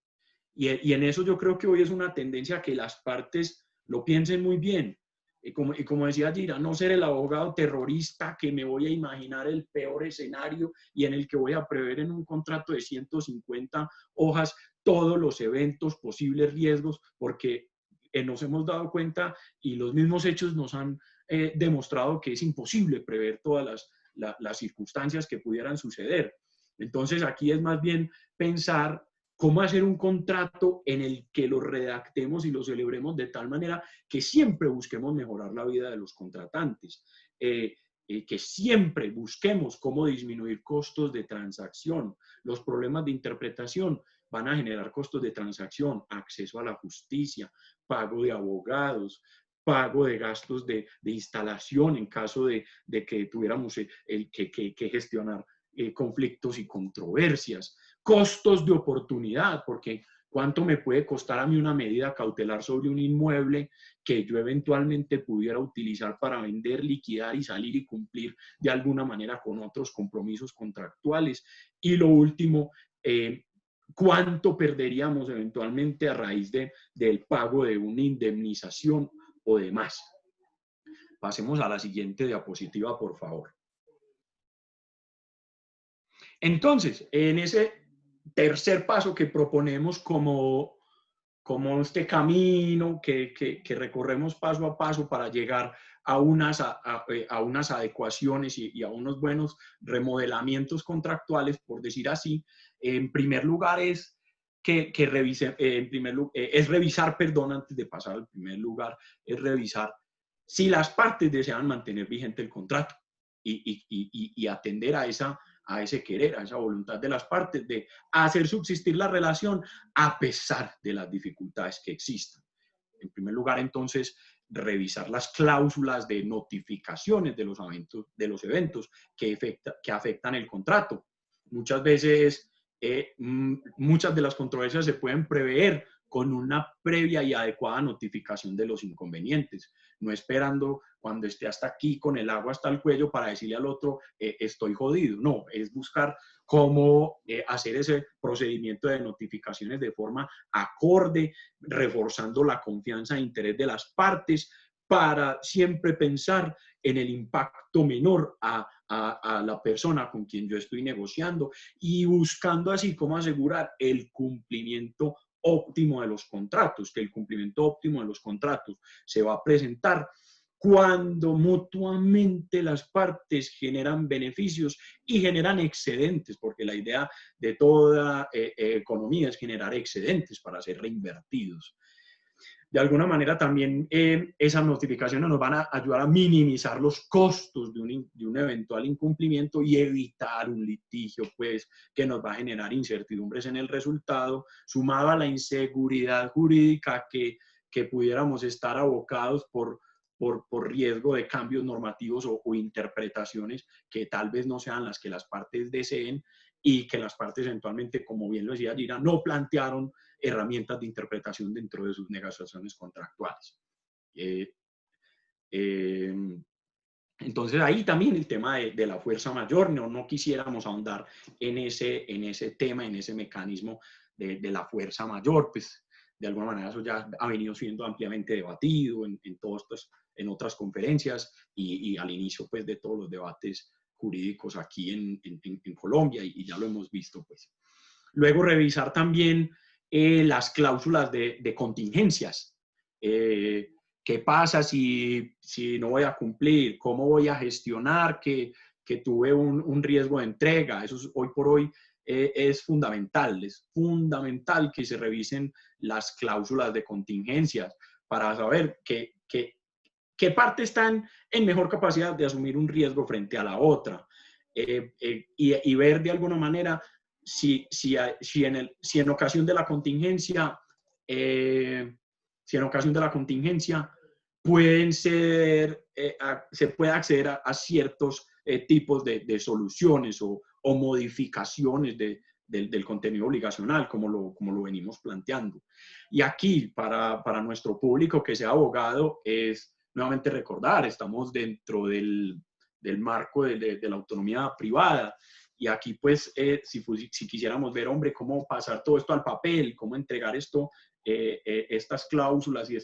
Y en eso yo creo que hoy es una tendencia que las partes lo piensen muy bien. Y como decía Gira, no ser el abogado terrorista que me voy a imaginar el peor escenario y en el que voy a prever en un contrato de 150 hojas todos los eventos, posibles riesgos, porque nos hemos dado cuenta y los mismos hechos nos han demostrado que es imposible prever todas las circunstancias que pudieran suceder. Entonces aquí es más bien pensar cómo hacer un contrato en el que lo redactemos y lo celebremos de tal manera que siempre busquemos mejorar la vida de los contratantes, que siempre busquemos cómo disminuir costos de transacción. Los problemas de interpretación van a generar costos de transacción, acceso a la justicia, pago de abogados, pago de gastos de instalación en caso de que tuviéramos que gestionar conflictos y controversias, costos de oportunidad, porque ¿cuánto me puede costar a mí una medida cautelar sobre un inmueble que yo eventualmente pudiera utilizar para vender, liquidar y salir y cumplir de alguna manera con otros compromisos contractuales? Y lo último, ¿cuánto perderíamos eventualmente a raíz del pago de una indemnización o demás? Pasemos a la siguiente diapositiva, por favor. Entonces, en ese tercer paso que proponemos como este camino que recorremos paso a paso para llegar a unas adecuaciones y a unos buenos remodelamientos contractuales, por decir así, en primer lugar es revisar, perdón, antes de pasar al primer lugar, es revisar si las partes desean mantener vigente el contrato y atender a ese querer, a esa voluntad de las partes de hacer subsistir la relación a pesar de las dificultades que existan. En primer lugar, entonces, revisar las cláusulas de notificaciones de los eventos que afectan el contrato. Muchas veces, muchas de las controversias se pueden prever con una previa y adecuada notificación de los inconvenientes, no esperando cuando esté hasta aquí con el agua hasta el cuello para decirle al otro, estoy jodido. No, es buscar cómo hacer ese procedimiento de notificaciones de forma acorde, reforzando la confianza e interés de las partes para siempre pensar en el impacto menor a la persona con quien yo estoy negociando y buscando así cómo asegurar el cumplimiento óptimo de los contratos, que el cumplimiento óptimo de los contratos se va a presentar cuando mutuamente las partes generan beneficios y generan excedentes, porque la idea de toda economía es generar excedentes para ser reinvertidos. De alguna manera también esas notificaciones nos van a ayudar a minimizar los costos de un eventual incumplimiento y evitar un litigio pues, que nos va a generar incertidumbres en el resultado, sumado a la inseguridad jurídica que pudiéramos estar abocados por riesgo de cambios normativos o interpretaciones que tal vez no sean las que las partes deseen y que las partes eventualmente, como bien lo decía Gira, no plantearon herramientas de interpretación dentro de sus negociaciones contractuales. Entonces ahí también el tema de la fuerza mayor, no quisiéramos ahondar en ese tema, en ese mecanismo de la fuerza mayor, pues de alguna manera eso ya ha venido siendo ampliamente debatido en otras conferencias y al inicio pues de todos los debates jurídicos aquí en Colombia y ya lo hemos visto pues. Luego revisar también las cláusulas de contingencias. ¿Qué pasa si no voy a cumplir? ¿Cómo voy a gestionar que tuve un riesgo de entrega? Eso hoy por hoy es fundamental que se revisen las cláusulas de contingencias para saber qué parte están en mejor capacidad de asumir un riesgo frente a la otra y ver de alguna manera si en ocasión de la contingencia se puede acceder a ciertos tipos de soluciones o modificaciones del contenido obligacional, como lo venimos planteando. Y aquí, para nuestro público que sea abogado, es nuevamente recordar, estamos dentro del marco de la autonomía privada. Y aquí, pues, si quisiéramos ver, hombre, cómo pasar todo esto al papel, cómo entregar estas cláusulas y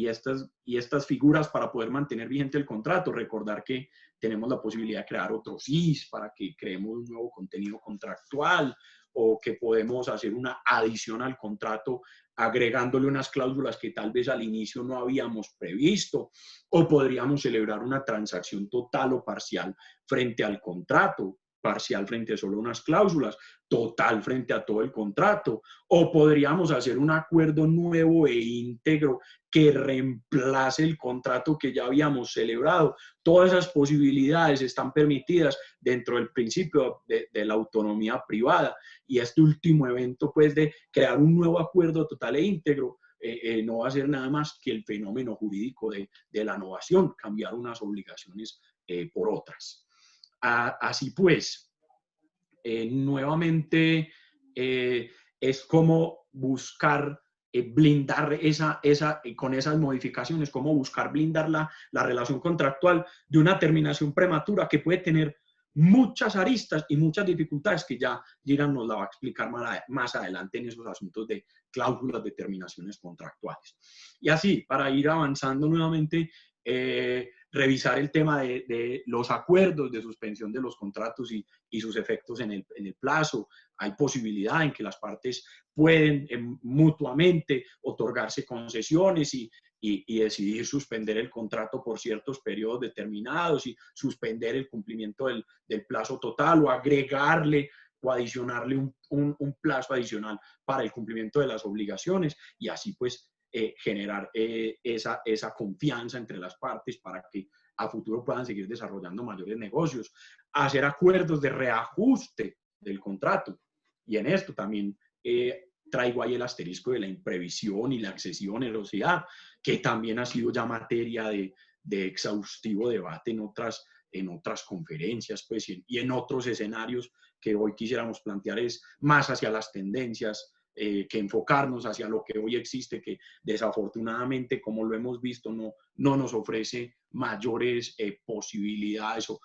estas figuras para poder mantener vigente el contrato, recordar que tenemos la posibilidad de crear otro CIS para que creemos un nuevo contenido contractual o que podemos hacer una adición al contrato agregándole unas cláusulas que tal vez al inicio no habíamos previsto, o podríamos celebrar una transacción total o parcial frente al contrato, parcial frente a solo unas cláusulas, total frente a todo el contrato, o podríamos hacer un acuerdo nuevo e íntegro que reemplace el contrato que ya habíamos celebrado. Todas esas posibilidades están permitidas dentro del principio de la autonomía privada, y este último evento, pues, de crear un nuevo acuerdo total e íntegro, no va a ser nada más que el fenómeno jurídico de la novación, cambiar unas obligaciones por otras. Así pues, nuevamente es como buscar blindar con esas modificaciones, como buscar blindar la relación contractual de una terminación prematura que puede tener muchas aristas y muchas dificultades que ya Giran nos la va a explicar más adelante en esos asuntos de cláusulas de terminaciones contractuales. Y así, para ir avanzando nuevamente, revisar el tema de los acuerdos de suspensión de los contratos y sus efectos en el plazo. Hay posibilidad en que las partes pueden mutuamente otorgarse concesiones y decidir suspender el contrato por ciertos periodos determinados y suspender el cumplimiento del plazo total o agregarle o adicionarle un plazo adicional para el cumplimiento de las obligaciones y así pues generar esa confianza entre las partes para que a futuro puedan seguir desarrollando mayores negocios, hacer acuerdos de reajuste del contrato. Y en esto también traigo ahí el asterisco de la imprevisión y la excesiva onerosidad, que también ha sido ya materia de exhaustivo debate en otras conferencias pues, y en otros escenarios que hoy quisiéramos plantear es más hacia las tendencias que enfocarnos hacia lo que hoy existe, que desafortunadamente, como lo hemos visto, no nos ofrece mayores posibilidades o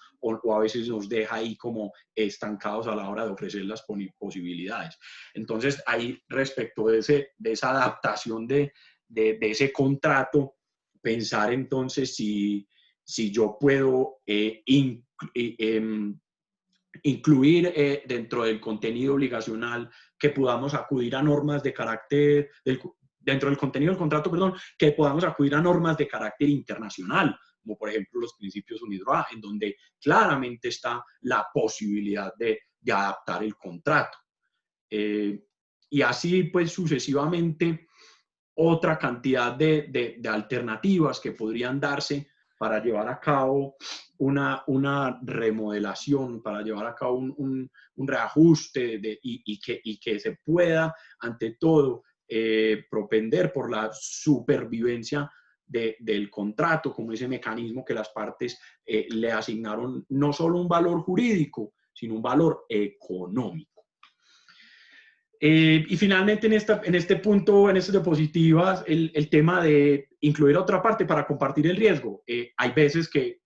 a veces nos deja ahí como estancados a la hora de ofrecer las posibilidades. Entonces, ahí respecto de esa adaptación de ese contrato, pensar entonces si yo puedo incluir dentro del contenido obligacional que podamos acudir a normas de carácter, dentro del contenido del contrato, perdón, que podamos acudir a normas de carácter internacional, como por ejemplo los principios UNIDROIT, en donde claramente está la posibilidad de adaptar el contrato. Y así pues sucesivamente otra cantidad de alternativas que podrían darse para llevar a cabo una remodelación, para llevar a cabo un reajuste y que se pueda, ante todo, propender por la supervivencia del contrato, como ese mecanismo que las partes le asignaron no solo un valor jurídico, sino un valor económico. Y finalmente en este punto, en estas diapositivas, el tema de incluir a otra parte para compartir el riesgo. Hay veces que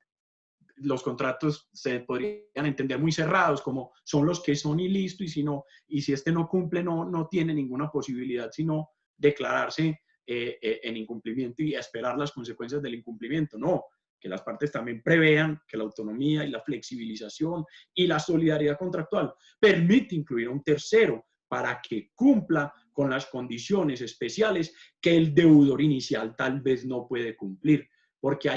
los contratos se podrían entender muy cerrados, como son los que son y listo, y si este no cumple, no tiene ninguna posibilidad sino declararse en incumplimiento y esperar las consecuencias del incumplimiento. No, que las partes también prevean que la autonomía y la flexibilización y la solidaridad contractual permite incluir a un tercero para que cumpla con las condiciones especiales que el deudor inicial tal vez no puede cumplir. Porque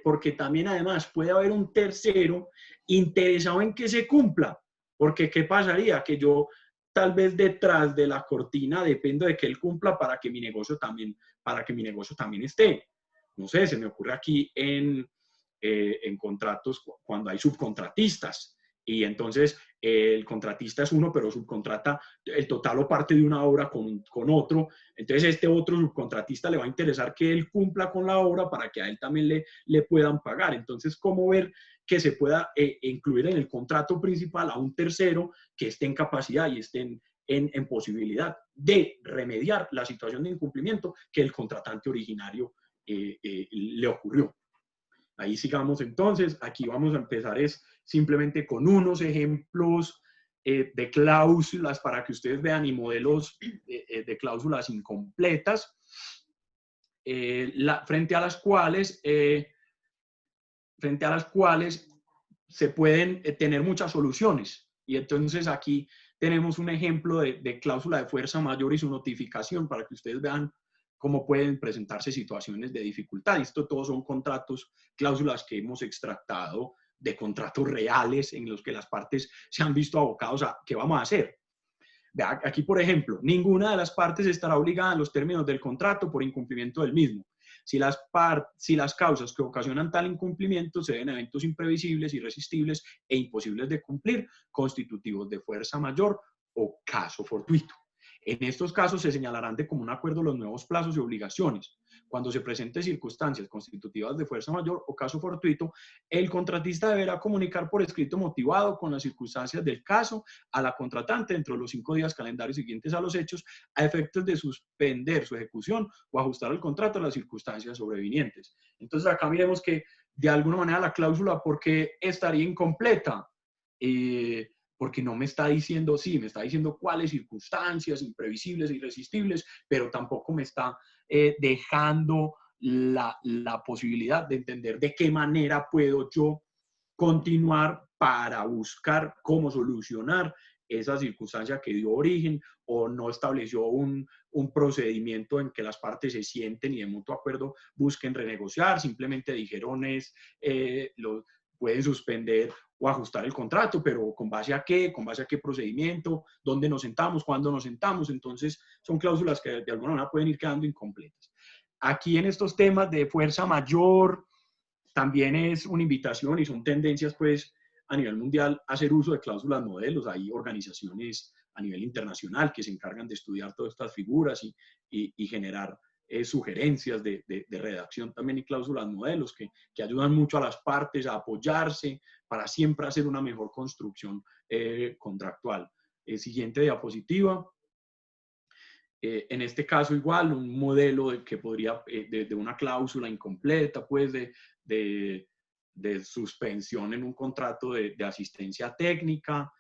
porque también además puede haber un tercero interesado en que se cumpla. Porque ¿qué pasaría? Que yo tal vez detrás de la cortina dependo de que él cumpla para que mi negocio también esté. No sé, se me ocurre aquí en contratos cuando hay subcontratistas. Y entonces el contratista es uno, pero subcontrata el total o parte de una obra con otro. Entonces este otro subcontratista le va a interesar que él cumpla con la obra para que a él también le puedan pagar. Entonces, ¿cómo ver que se pueda incluir en el contrato principal a un tercero que esté en capacidad y esté en posibilidad de remediar la situación de incumplimiento que el contratante originario le ocurrió? Ahí sigamos entonces. Aquí vamos a empezar simplemente con unos ejemplos de cláusulas para que ustedes vean y modelos de cláusulas incompletas frente a las cuales se pueden tener muchas soluciones. Y entonces aquí tenemos un ejemplo de cláusula de fuerza mayor y su notificación para que ustedes vean cómo pueden presentarse situaciones de dificultad. Esto todos son contratos, cláusulas que hemos extractado de contratos reales en los que las partes se han visto abocados a ¿qué vamos a hacer? Vea, aquí, por ejemplo, ninguna de las partes estará obligada en los términos del contrato por incumplimiento del mismo. Si las causas que ocasionan tal incumplimiento se ven eventos imprevisibles, irresistibles e imposibles de cumplir, constitutivos de fuerza mayor o caso fortuito. En estos casos se señalarán de común acuerdo los nuevos plazos y obligaciones. Cuando se presenten circunstancias constitutivas de fuerza mayor o caso fortuito, el contratista deberá comunicar por escrito motivado con las circunstancias del caso a la contratante dentro de los 5 días calendarios siguientes a los hechos, a efectos de suspender su ejecución o ajustar el contrato a las circunstancias sobrevinientes. Entonces acá miremos que de alguna manera la cláusula, ¿por qué estaría incompleta? Porque no me está diciendo, sí, me está diciendo cuáles circunstancias imprevisibles e irresistibles, pero tampoco me está dejando la posibilidad de entender de qué manera puedo yo continuar para buscar cómo solucionar esa circunstancia que dio origen, o no estableció un procedimiento en que las partes se sienten y de mutuo acuerdo busquen renegociar, simplemente dijeron pueden suspender o ajustar el contrato, pero ¿con base a qué? ¿Con base a qué procedimiento? ¿Dónde nos sentamos? ¿Cuándo nos sentamos? Entonces son cláusulas que de alguna manera pueden ir quedando incompletas. Aquí en estos temas de fuerza mayor, también es una invitación y son tendencias pues a nivel mundial a hacer uso de cláusulas modelos. Hay organizaciones a nivel internacional que se encargan de estudiar todas estas figuras y generar sugerencias de redacción también y cláusulas modelos que ayudan mucho a las partes a apoyarse para siempre hacer una mejor construcción contractual. Siguiente diapositiva. En este caso igual un modelo que podría, de una cláusula incompleta, pues de suspensión en un contrato de asistencia técnica.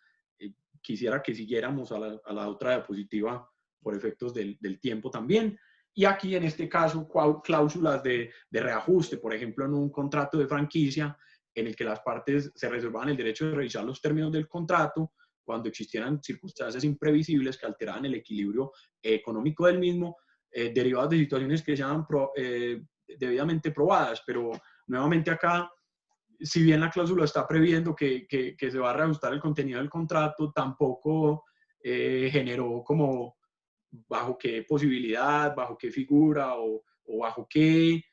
Quisiera que siguiéramos a la otra diapositiva por efectos del tiempo también. Y aquí en este caso cláusulas de reajuste, por ejemplo en un contrato de franquicia en el que las partes se reservaban el derecho de revisar los términos del contrato cuando existieran circunstancias imprevisibles que alteraban el equilibrio económico del mismo, derivadas de situaciones que sean debidamente probadas. Pero nuevamente acá, si bien la cláusula está previendo que se va a reajustar el contenido del contrato, tampoco generó como bajo qué posibilidad, bajo qué figura o bajo qué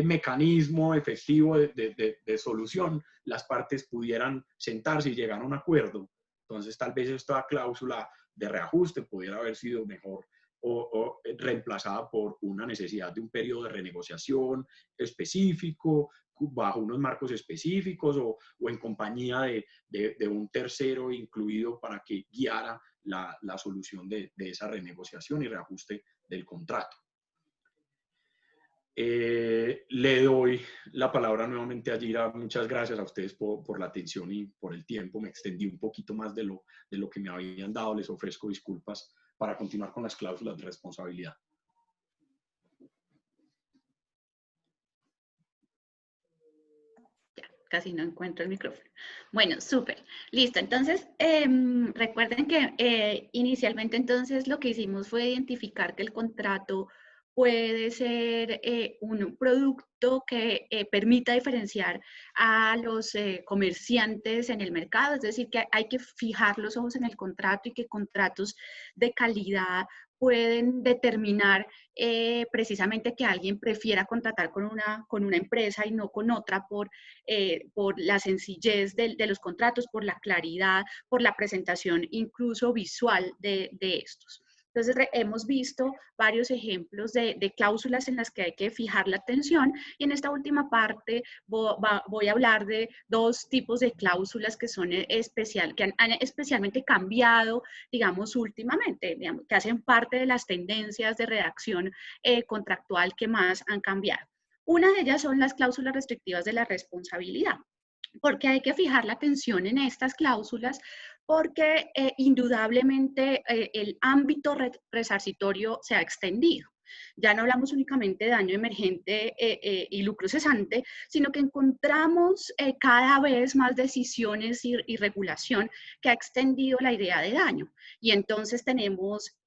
mecanismo efectivo de solución las partes pudieran sentarse y llegar a un acuerdo. Entonces, tal vez esta cláusula de reajuste pudiera haber sido mejor o reemplazada por una necesidad de un periodo de renegociación específico, bajo unos marcos específicos o en compañía de un tercero incluido para que guiara la solución de esa renegociación y reajuste del contrato. Le doy la palabra nuevamente a Gira. Muchas gracias a ustedes por la atención y por el tiempo. Me extendí un poquito más de lo que me habían dado. Les ofrezco disculpas para continuar con las cláusulas de responsabilidad. Ya, casi no encuentro el micrófono. Bueno, súper. Listo. Entonces, recuerden que inicialmente entonces lo que hicimos fue identificar que el contrato puede ser un producto que permita diferenciar a los comerciantes en el mercado, es decir, que hay que fijar los ojos en el contrato y que contratos de calidad pueden determinar precisamente que alguien prefiera contratar con una empresa y no con otra por la sencillez de los contratos, por la claridad, por la presentación incluso visual de estos. Entonces, hemos visto varios ejemplos de cláusulas en las que hay que fijar la atención, y en esta última parte voy a hablar de dos tipos de cláusulas que son que han especialmente cambiado, digamos, últimamente, digamos, que hacen parte de las tendencias de redacción contractual que más han cambiado. Una de ellas son las cláusulas restrictivas de la responsabilidad. ¿Por qué hay que fijar la atención en estas cláusulas? Porque indudablemente el ámbito resarcitorio se ha extendido. Ya no hablamos únicamente de daño emergente y lucro cesante, sino que encontramos cada vez más decisiones y regulación que ha extendido la idea de daño. Y entonces tenemos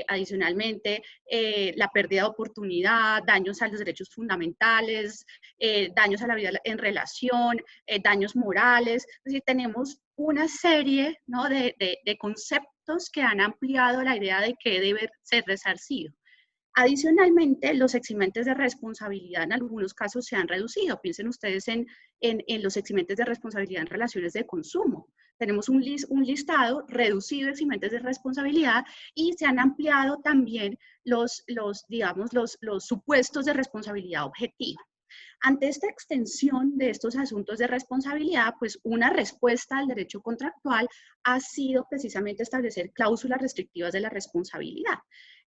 adicionalmente la pérdida de oportunidad, daños a los derechos fundamentales, daños a la vida en relación, daños morales. Es decir, tenemos una serie, ¿no?, de conceptos que han ampliado la idea de qué debe ser resarcido. Adicionalmente, los eximentes de responsabilidad en algunos casos se han reducido. Piensen ustedes en los eximentes de responsabilidad en relaciones de consumo. Tenemos un listado reducido de eximentes de responsabilidad y se han ampliado también los supuestos de responsabilidad objetiva. Ante esta extensión de estos asuntos de responsabilidad, pues una respuesta al derecho contractual ha sido precisamente establecer cláusulas restrictivas de la responsabilidad.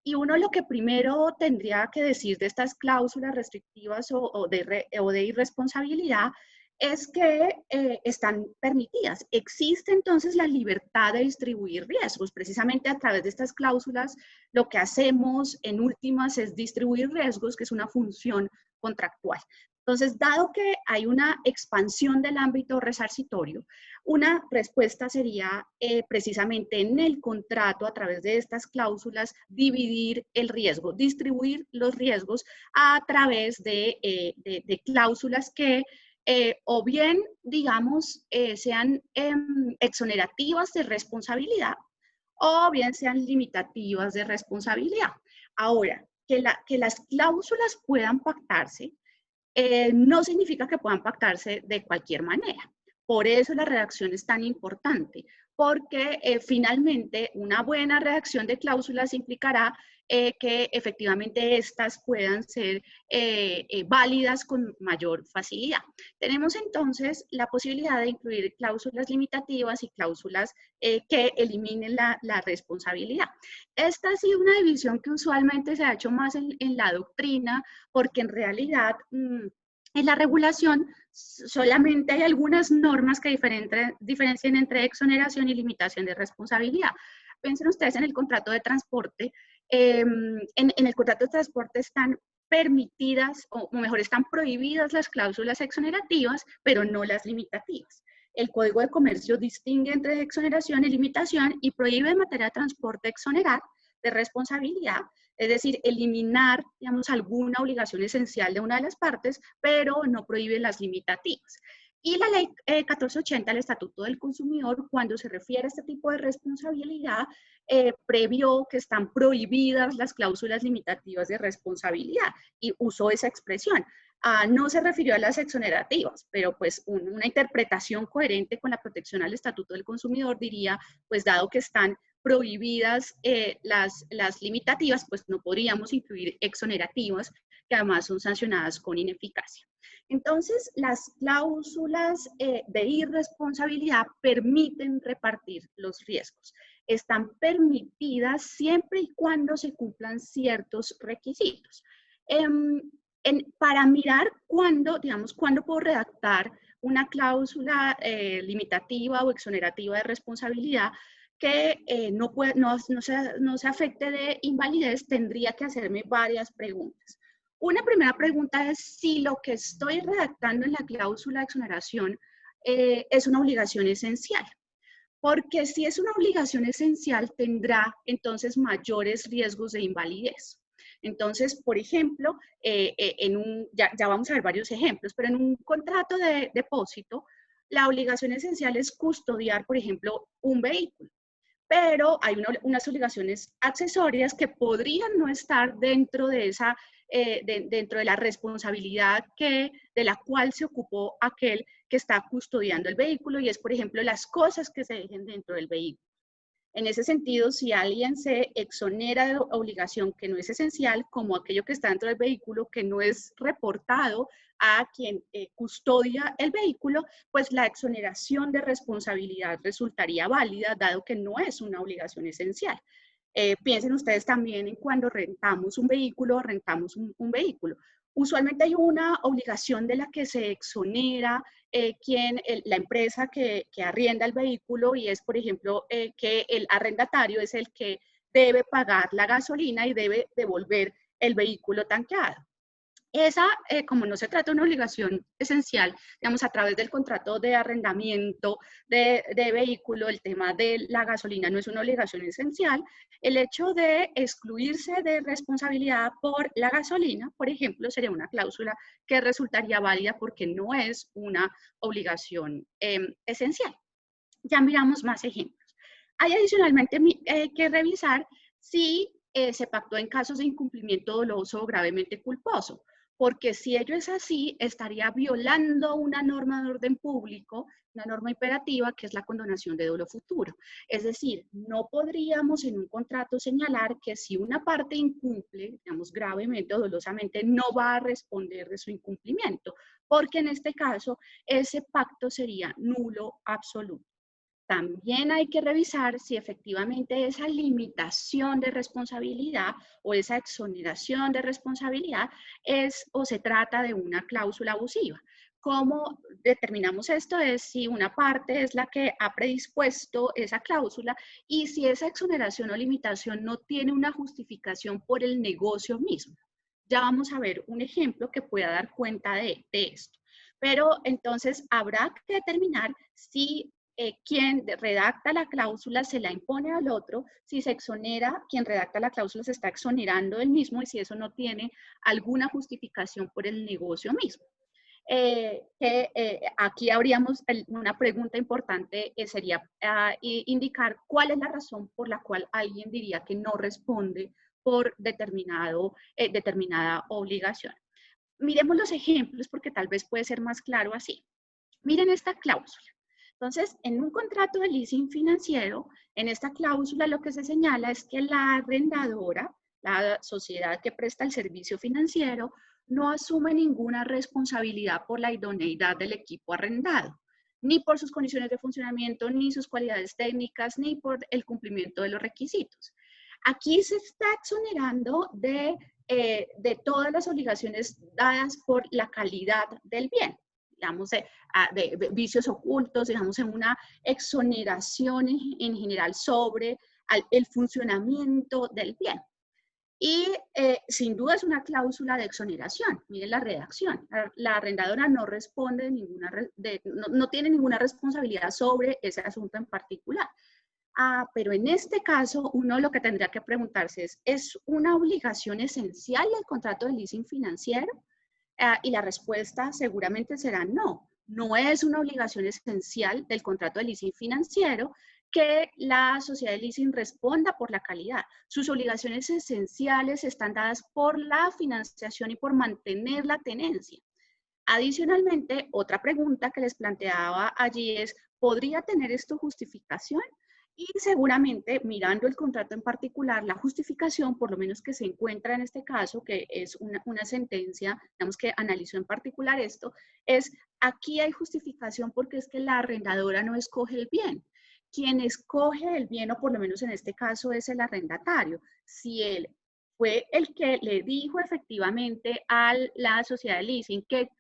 Y uno lo que primero tendría que decir de estas cláusulas restrictivas o de irresponsabilidad es que están permitidas. Existe entonces la libertad de distribuir riesgos. Precisamente a través de estas cláusulas, lo que hacemos en últimas es distribuir riesgos, que es una función contractual. Entonces, dado que hay una expansión del ámbito resarcitorio, una respuesta sería precisamente en el contrato, a través de estas cláusulas, dividir el riesgo, distribuir los riesgos a través de cláusulas que o bien, digamos, sean exonerativas de responsabilidad o bien sean limitativas de responsabilidad. Ahora, que las cláusulas puedan pactarse no significa que puedan pactarse de cualquier manera. Por eso la redacción es tan importante, porque finalmente una buena redacción de cláusulas implicará que efectivamente estas puedan ser válidas con mayor facilidad. Tenemos entonces la posibilidad de incluir cláusulas limitativas y cláusulas que eliminen la responsabilidad. Esta ha sido una división que usualmente se ha hecho más en la doctrina, porque en realidad en la regulación solamente hay algunas normas que diferencian entre exoneración y limitación de responsabilidad. Piensen ustedes en el contrato de transporte. En el contrato de transporte están permitidas, o mejor, están prohibidas las cláusulas exonerativas, pero no las limitativas. El Código de Comercio distingue entre exoneración y limitación y prohíbe en materia de transporte exonerar de responsabilidad, es decir, eliminar, digamos, alguna obligación esencial de una de las partes, pero no prohíbe las limitativas. Y la ley 1480, el Estatuto del Consumidor, cuando se refiere a este tipo de responsabilidad, previó que están prohibidas las cláusulas limitativas de responsabilidad y usó esa expresión. No se refirió a las exonerativas, pero pues una interpretación coherente con la protección al Estatuto del Consumidor diría, pues dado que están prohibidas las limitativas, pues no podríamos incluir exonerativas, que además son sancionadas con ineficacia. Entonces, las cláusulas de irresponsabilidad permiten repartir los riesgos. Están permitidas siempre y cuando se cumplan ciertos requisitos. Para mirar cuándo, digamos, cuándo puedo redactar una cláusula limitativa o exonerativa de responsabilidad que no se afecte de invalidez, tendría que hacerme varias preguntas. Una primera pregunta es si lo que estoy redactando en la cláusula de exoneración es una obligación esencial. Porque si es una obligación esencial, tendrá entonces mayores riesgos de invalidez. Entonces, por ejemplo, ya vamos a ver varios ejemplos, pero en un contrato de depósito, la obligación esencial es custodiar, por ejemplo, un vehículo. Pero hay unas obligaciones accesorias que podrían no estar dentro de dentro de la responsabilidad de la cual se ocupó aquel que está custodiando el vehículo, y es, por ejemplo, las cosas que se dejen dentro del vehículo. En ese sentido, si alguien se exonera de obligación que no es esencial, como aquello que está dentro del vehículo que no es reportado a quien custodia el vehículo, pues la exoneración de responsabilidad resultaría válida, dado que no es una obligación esencial. Piensen ustedes también en cuando rentamos un vehículo o rentamos un vehículo. Usualmente hay una obligación de la que se exonera la empresa que arrienda el vehículo, y es, por ejemplo, que el arrendatario es el que debe pagar la gasolina y debe devolver el vehículo tanqueado. Esa, como no se trata de una obligación esencial, digamos, a través del contrato de arrendamiento de vehículo, el tema de la gasolina no es una obligación esencial. El hecho de excluirse de responsabilidad por la gasolina, por ejemplo, sería una cláusula que resultaría válida porque no es una obligación esencial. Ya miramos más ejemplos. Hay adicionalmente que revisar si se pactó en casos de incumplimiento doloso o gravemente culposo, porque si ello es así, estaría violando una norma de orden público, una norma imperativa, que es la condonación de dolo futuro. Es decir, no podríamos en un contrato señalar que si una parte incumple, digamos, gravemente o dolosamente, no va a responder de su incumplimiento, porque en este caso ese pacto sería nulo absoluto. También hay que revisar si efectivamente esa limitación de responsabilidad o esa exoneración de responsabilidad es o se trata de una cláusula abusiva. ¿Cómo determinamos esto? Es si una parte es la que ha predispuesto esa cláusula y si esa exoneración o limitación no tiene una justificación por el negocio mismo. Ya vamos a ver un ejemplo que pueda dar cuenta de esto. Pero entonces habrá que determinar si quien redacta la cláusula se la impone al otro, si se exonera, quien redacta la cláusula se está exonerando del mismo y si eso no tiene alguna justificación por el negocio mismo. Aquí habríamos una pregunta importante, sería indicar cuál es la razón por la cual alguien diría que no responde por determinada obligación. Miremos los ejemplos porque tal vez puede ser más claro así. Miren esta cláusula. Entonces, en un contrato de leasing financiero, en esta cláusula lo que se señala es que la arrendadora, la sociedad que presta el servicio financiero, no asume ninguna responsabilidad por la idoneidad del equipo arrendado, ni por sus condiciones de funcionamiento, ni sus cualidades técnicas, ni por el cumplimiento de los requisitos. Aquí se está exonerando de todas las obligaciones dadas por la calidad del bien, digamos, de vicios ocultos, digamos, en una exoneración en general sobre el funcionamiento del bien. Y sin duda es una cláusula de exoneración. Miren la redacción. La arrendadora no responde no tiene ninguna responsabilidad sobre ese asunto en particular. Pero en este caso, uno lo que tendría que preguntarse ¿es una obligación esencial del contrato de leasing financiero? Y la respuesta seguramente será no. No es una obligación esencial del contrato de leasing financiero que la sociedad de leasing responda por la calidad. Sus obligaciones esenciales están dadas por la financiación y por mantener la tenencia. Adicionalmente, otra pregunta que les planteaba allí es, ¿podría tener esto justificación? Y seguramente, mirando el contrato en particular, la justificación, por lo menos que se encuentra en este caso, que es una sentencia, digamos que analizó en particular esto, es aquí hay justificación porque es que la arrendadora no escoge el bien. Quien escoge el bien, o por lo menos en este caso, es el arrendatario. Si él fue el que le dijo efectivamente a la sociedad de leasing que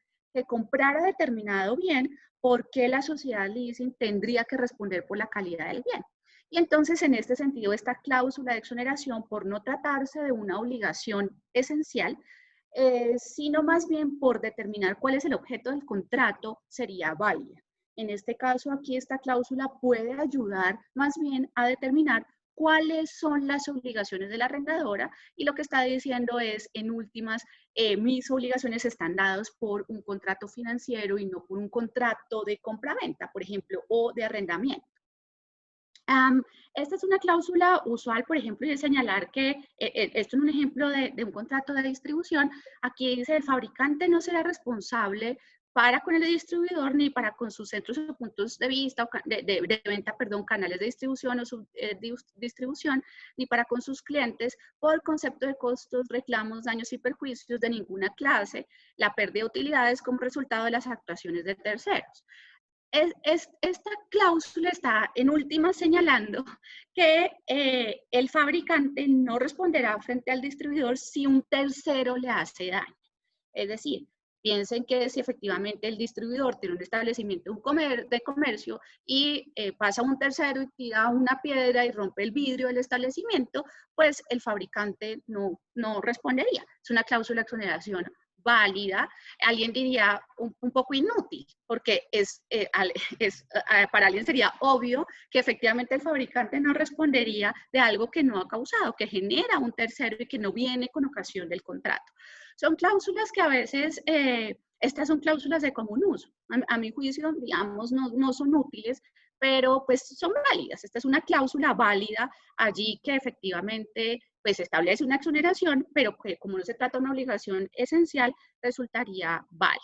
comprara determinado bien, ¿por qué la sociedad de leasing tendría que responder por la calidad del bien? Y entonces, en este sentido, esta cláusula de exoneración, por no tratarse de una obligación esencial, sino más bien por determinar cuál es el objeto del contrato, sería válida. En este caso, aquí esta cláusula puede ayudar más bien a determinar cuáles son las obligaciones de la arrendadora y lo que está diciendo es, en últimas, mis obligaciones están dadas por un contrato financiero y no por un contrato de compraventa, por ejemplo, o de arrendamiento. Esta es una cláusula usual, por ejemplo, y de señalar que esto es un ejemplo de un contrato de distribución. Aquí dice, el fabricante no será responsable para con el distribuidor ni para con sus centros o puntos de vista, de venta, perdón, canales de distribución o subdistribución, ni para con sus clientes por concepto de costos, reclamos, daños y perjuicios de ninguna clase, la pérdida de utilidades como resultado de las actuaciones de terceros. Esta cláusula está en última señalando que el fabricante no responderá frente al distribuidor si un tercero le hace daño. Es decir, piensen que si efectivamente el distribuidor tiene un establecimiento de comercio y pasa un tercero y tira una piedra y rompe el vidrio del establecimiento, pues el fabricante no respondería. Es una cláusula de exoneración válida, alguien diría un poco inútil, porque para alguien sería obvio que efectivamente el fabricante no respondería de algo que no ha causado, que genera un tercero y que no viene con ocasión del contrato. Son cláusulas que a veces, estas son cláusulas de común uso. A mi juicio, digamos, no son útiles, pero pues son válidas. Esta es una cláusula válida allí que efectivamente pues establece una exoneración, pero que como no se trata de una obligación esencial, resultaría válida.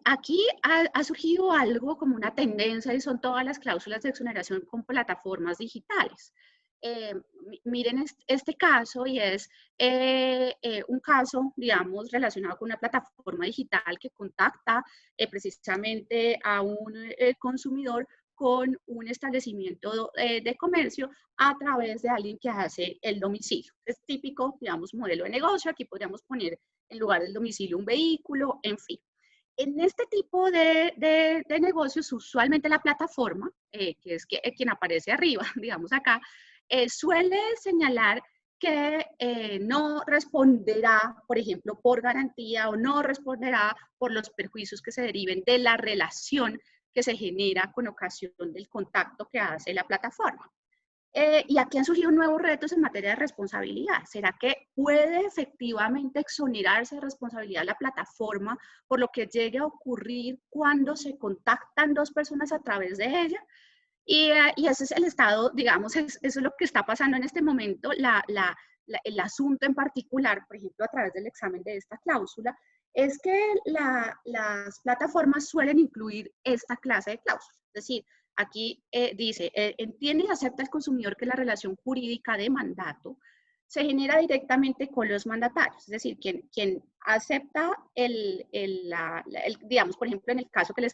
Aquí ha surgido algo como una tendencia y son todas las cláusulas de exoneración con plataformas digitales. Miren este caso y es un caso, digamos, relacionado con una plataforma digital que contacta precisamente a un consumidor con un establecimiento de comercio a través de alguien que hace el domicilio. Es típico, digamos, modelo de negocio. Aquí podríamos poner en lugar del domicilio un vehículo, en fin. En este tipo de negocios, usualmente la plataforma, que es quien aparece arriba, digamos acá, suele señalar que no responderá, por ejemplo, por garantía o no responderá por los perjuicios que se deriven de la relación que se genera con ocasión del contacto que hace la plataforma. Y aquí han surgido nuevos retos en materia de responsabilidad. ¿Será que puede efectivamente exonerarse de responsabilidad la plataforma por lo que llegue a ocurrir cuando se contactan dos personas a través de ella? Y ese es el estado, digamos, eso es lo que está pasando en este momento. El asunto en particular, por ejemplo, a través del examen de esta cláusula, es que las plataformas suelen incluir esta clase de cláusulas. Es decir, aquí dice, entiende y acepta el consumidor que la relación jurídica de mandato se genera directamente con los mandatarios. Es decir, quien acepta digamos, por ejemplo, en el caso que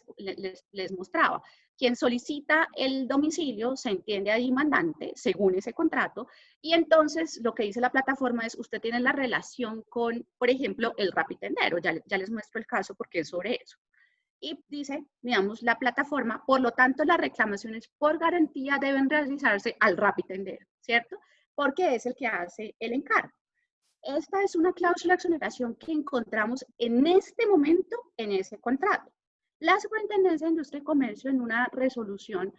les mostraba, quien solicita el domicilio se entiende ahí mandante, según ese contrato, y entonces lo que dice la plataforma es, usted tiene la relación con, por ejemplo, el rapitendero. Ya les muestro el caso porque es sobre eso. Y dice, digamos, la plataforma, por lo tanto, las reclamaciones por garantía deben realizarse al rapitendero, ¿cierto? Porque es el que hace el encargo. Esta es una cláusula de exoneración que encontramos en este momento en ese contrato. La Superintendencia de Industria y Comercio, en una resolución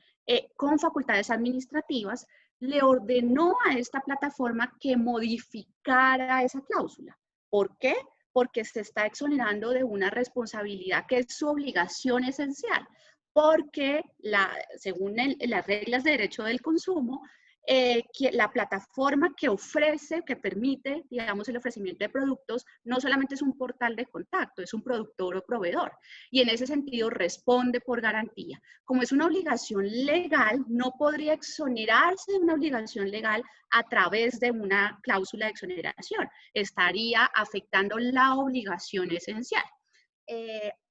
con facultades administrativas, le ordenó a esta plataforma que modificara esa cláusula. ¿Por qué? Porque se está exonerando de una responsabilidad que es su obligación esencial, porque según las reglas de derecho del consumo, que la plataforma que ofrece, que permite, digamos, el ofrecimiento de productos, no solamente es un portal de contacto, es un productor o proveedor, y en ese sentido responde por garantía. Como es una obligación legal, no podría exonerarse de una obligación legal a través de una cláusula de exoneración. Estaría afectando la obligación esencial.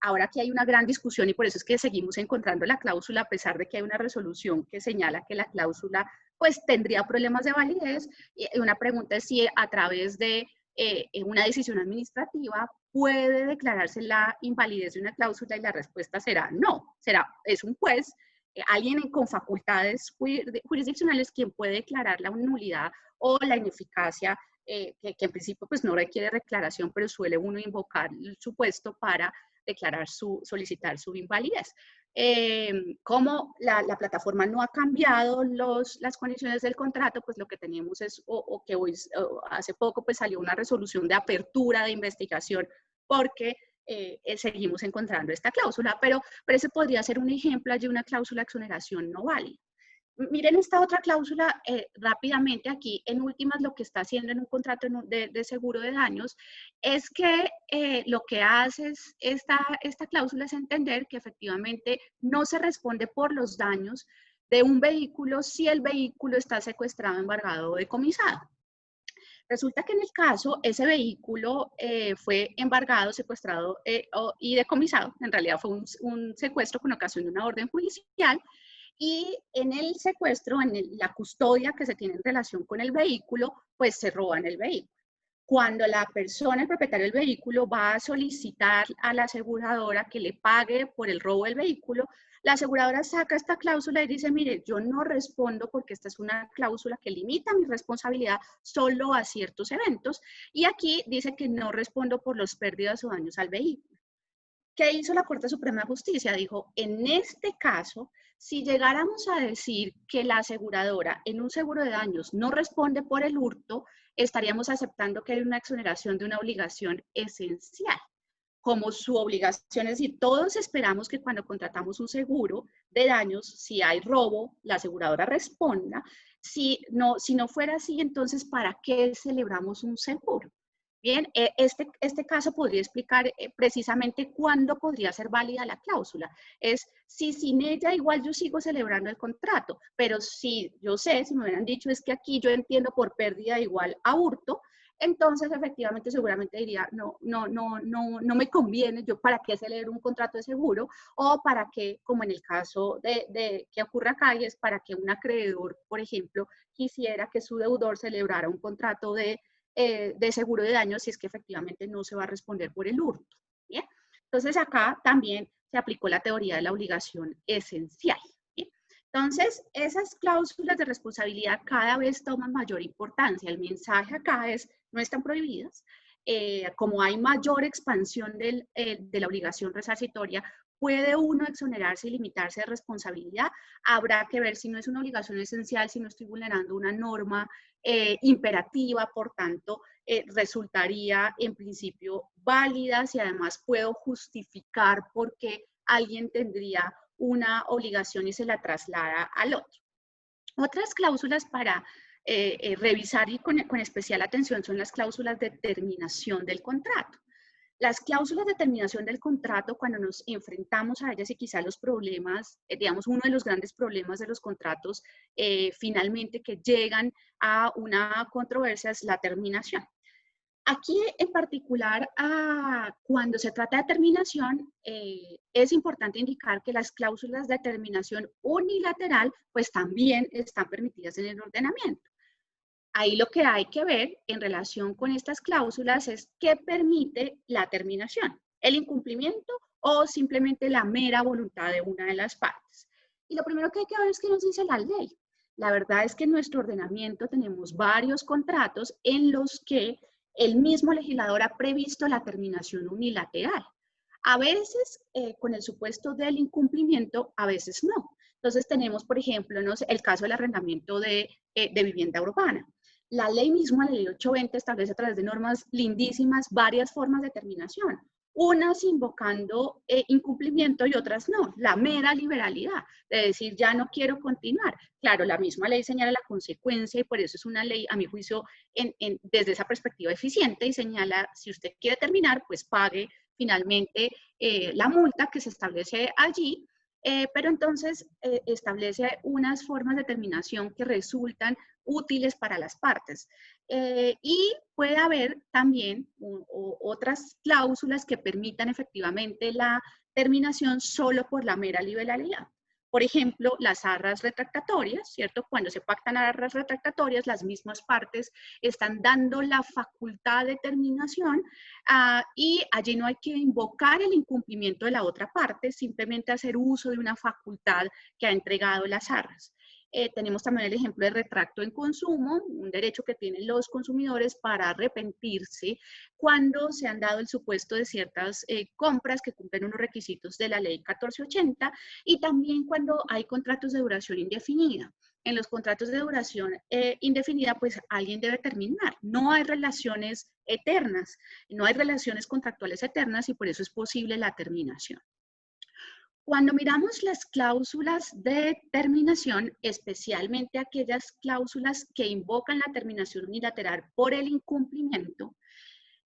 Ahora aquí hay una gran discusión y por eso es que seguimos encontrando la cláusula, a pesar de que hay una resolución que señala que la cláusula pues tendría problemas de validez. Y una pregunta es si a través de una decisión administrativa puede declararse la invalidez de una cláusula, y la respuesta será no. Es un juez, alguien con facultades jurisdiccionales, quien puede declarar la nulidad o la ineficacia, que en principio pues no requiere declaración, pero suele uno invocar el supuesto para solicitar su invalidez. Como la plataforma no ha cambiado las condiciones del contrato, pues lo que tenemos es, hace poco pues salió una resolución de apertura de investigación porque seguimos encontrando esta cláusula, pero ese podría ser un ejemplo de una cláusula de exoneración no válida. Miren esta otra cláusula rápidamente. Aquí en últimas lo que está haciendo en un contrato de seguro de daños es que lo que hace es esta cláusula es entender que efectivamente no se responde por los daños de un vehículo si el vehículo está secuestrado, embargado o decomisado. Resulta que en el caso, ese vehículo fue embargado, secuestrado y decomisado. En realidad fue un secuestro con ocasión de una orden judicial. Y en el secuestro, la custodia que se tiene en relación con el vehículo, pues se roban el vehículo. Cuando la persona, el propietario del vehículo, va a solicitar a la aseguradora que le pague por el robo del vehículo, la aseguradora saca esta cláusula y dice, mire, yo no respondo porque esta es una cláusula que limita mi responsabilidad solo a ciertos eventos. Y aquí dice que no respondo por las pérdidas o daños al vehículo. ¿Qué hizo la Corte Suprema de Justicia? Dijo, en este caso, si llegáramos a decir que la aseguradora en un seguro de daños no responde por el hurto, estaríamos aceptando que hay una exoneración de una obligación esencial. Como su obligación, es decir, todos esperamos que cuando contratamos un seguro de daños, si hay robo, la aseguradora responda. Si no fuera así, entonces, ¿para qué celebramos un seguro? Bien, este caso podría explicar precisamente cuándo podría ser válida la cláusula. Es si sin ella igual yo sigo celebrando el contrato, pero si yo sé, si me hubieran dicho es que aquí yo entiendo por pérdida igual a hurto, entonces efectivamente seguramente diría, no me conviene, yo para qué celebro un contrato de seguro, o para qué, como en el caso de que ocurre acá, y es para que un acreedor, por ejemplo, quisiera que su deudor celebrara un contrato de seguro de daños si es que efectivamente no se va a responder por el hurto. ¿Bien? Entonces acá también se aplicó la teoría de la obligación esencial. ¿Bien? Entonces, esas cláusulas de responsabilidad cada vez toman mayor importancia. El mensaje acá es, no están prohibidas. Como hay mayor expansión de la obligación resarcitoria, ¿puede uno exonerarse y limitarse de responsabilidad? Habrá que ver si no es una obligación esencial, si no estoy vulnerando una norma imperativa, por tanto, resultaría en principio válida si además puedo justificar por qué alguien tendría una obligación y se la traslada al otro. Otras cláusulas para revisar y con especial atención son las cláusulas de terminación del contrato. Las cláusulas de terminación del contrato, cuando nos enfrentamos a ellas y quizá los problemas, digamos, uno de los grandes problemas de los contratos finalmente que llegan a una controversia es la terminación. Aquí en particular, cuando se trata de terminación, es importante indicar que las cláusulas de terminación unilateral pues también están permitidas en el ordenamiento. Ahí lo que hay que ver en relación con estas cláusulas es qué permite la terminación, el incumplimiento o simplemente la mera voluntad de una de las partes. Y lo primero que hay que ver es qué nos dice la ley. La verdad es que en nuestro ordenamiento tenemos varios contratos en los que el mismo legislador ha previsto la terminación unilateral. A veces con el supuesto del incumplimiento, a veces no. Entonces tenemos, por ejemplo, el caso del arrendamiento de vivienda urbana. La ley misma, la ley 820, establece a través de normas lindísimas varias formas de terminación. Unas invocando incumplimiento y otras no. La mera liberalidad de decir ya no quiero continuar. Claro, la misma ley señala la consecuencia y por eso es una ley, a mi juicio, desde esa perspectiva eficiente y señala si usted quiere terminar, pues pague finalmente la multa que se establece allí. Pero entonces establece unas formas de terminación que resultan útiles para las partes. Y puede haber también otras cláusulas que permitan efectivamente la terminación solo por la mera liberalidad. Por ejemplo, las arras retractatorias, ¿cierto? Cuando se pactan arras retractatorias, las mismas partes están dando la facultad de terminación y allí no hay que invocar el incumplimiento de la otra parte, simplemente hacer uso de una facultad que ha entregado las arras. Tenemos también el ejemplo de retracto en consumo, un derecho que tienen los consumidores para arrepentirse cuando se han dado el supuesto de ciertas compras que cumplen unos requisitos de la ley 1480 y también cuando hay contratos de duración indefinida. En los contratos de duración indefinida, pues alguien debe terminar. No hay relaciones eternas, no hay relaciones contractuales eternas y por eso es posible la terminación. Cuando miramos las cláusulas de terminación, especialmente aquellas cláusulas que invocan la terminación unilateral por el incumplimiento,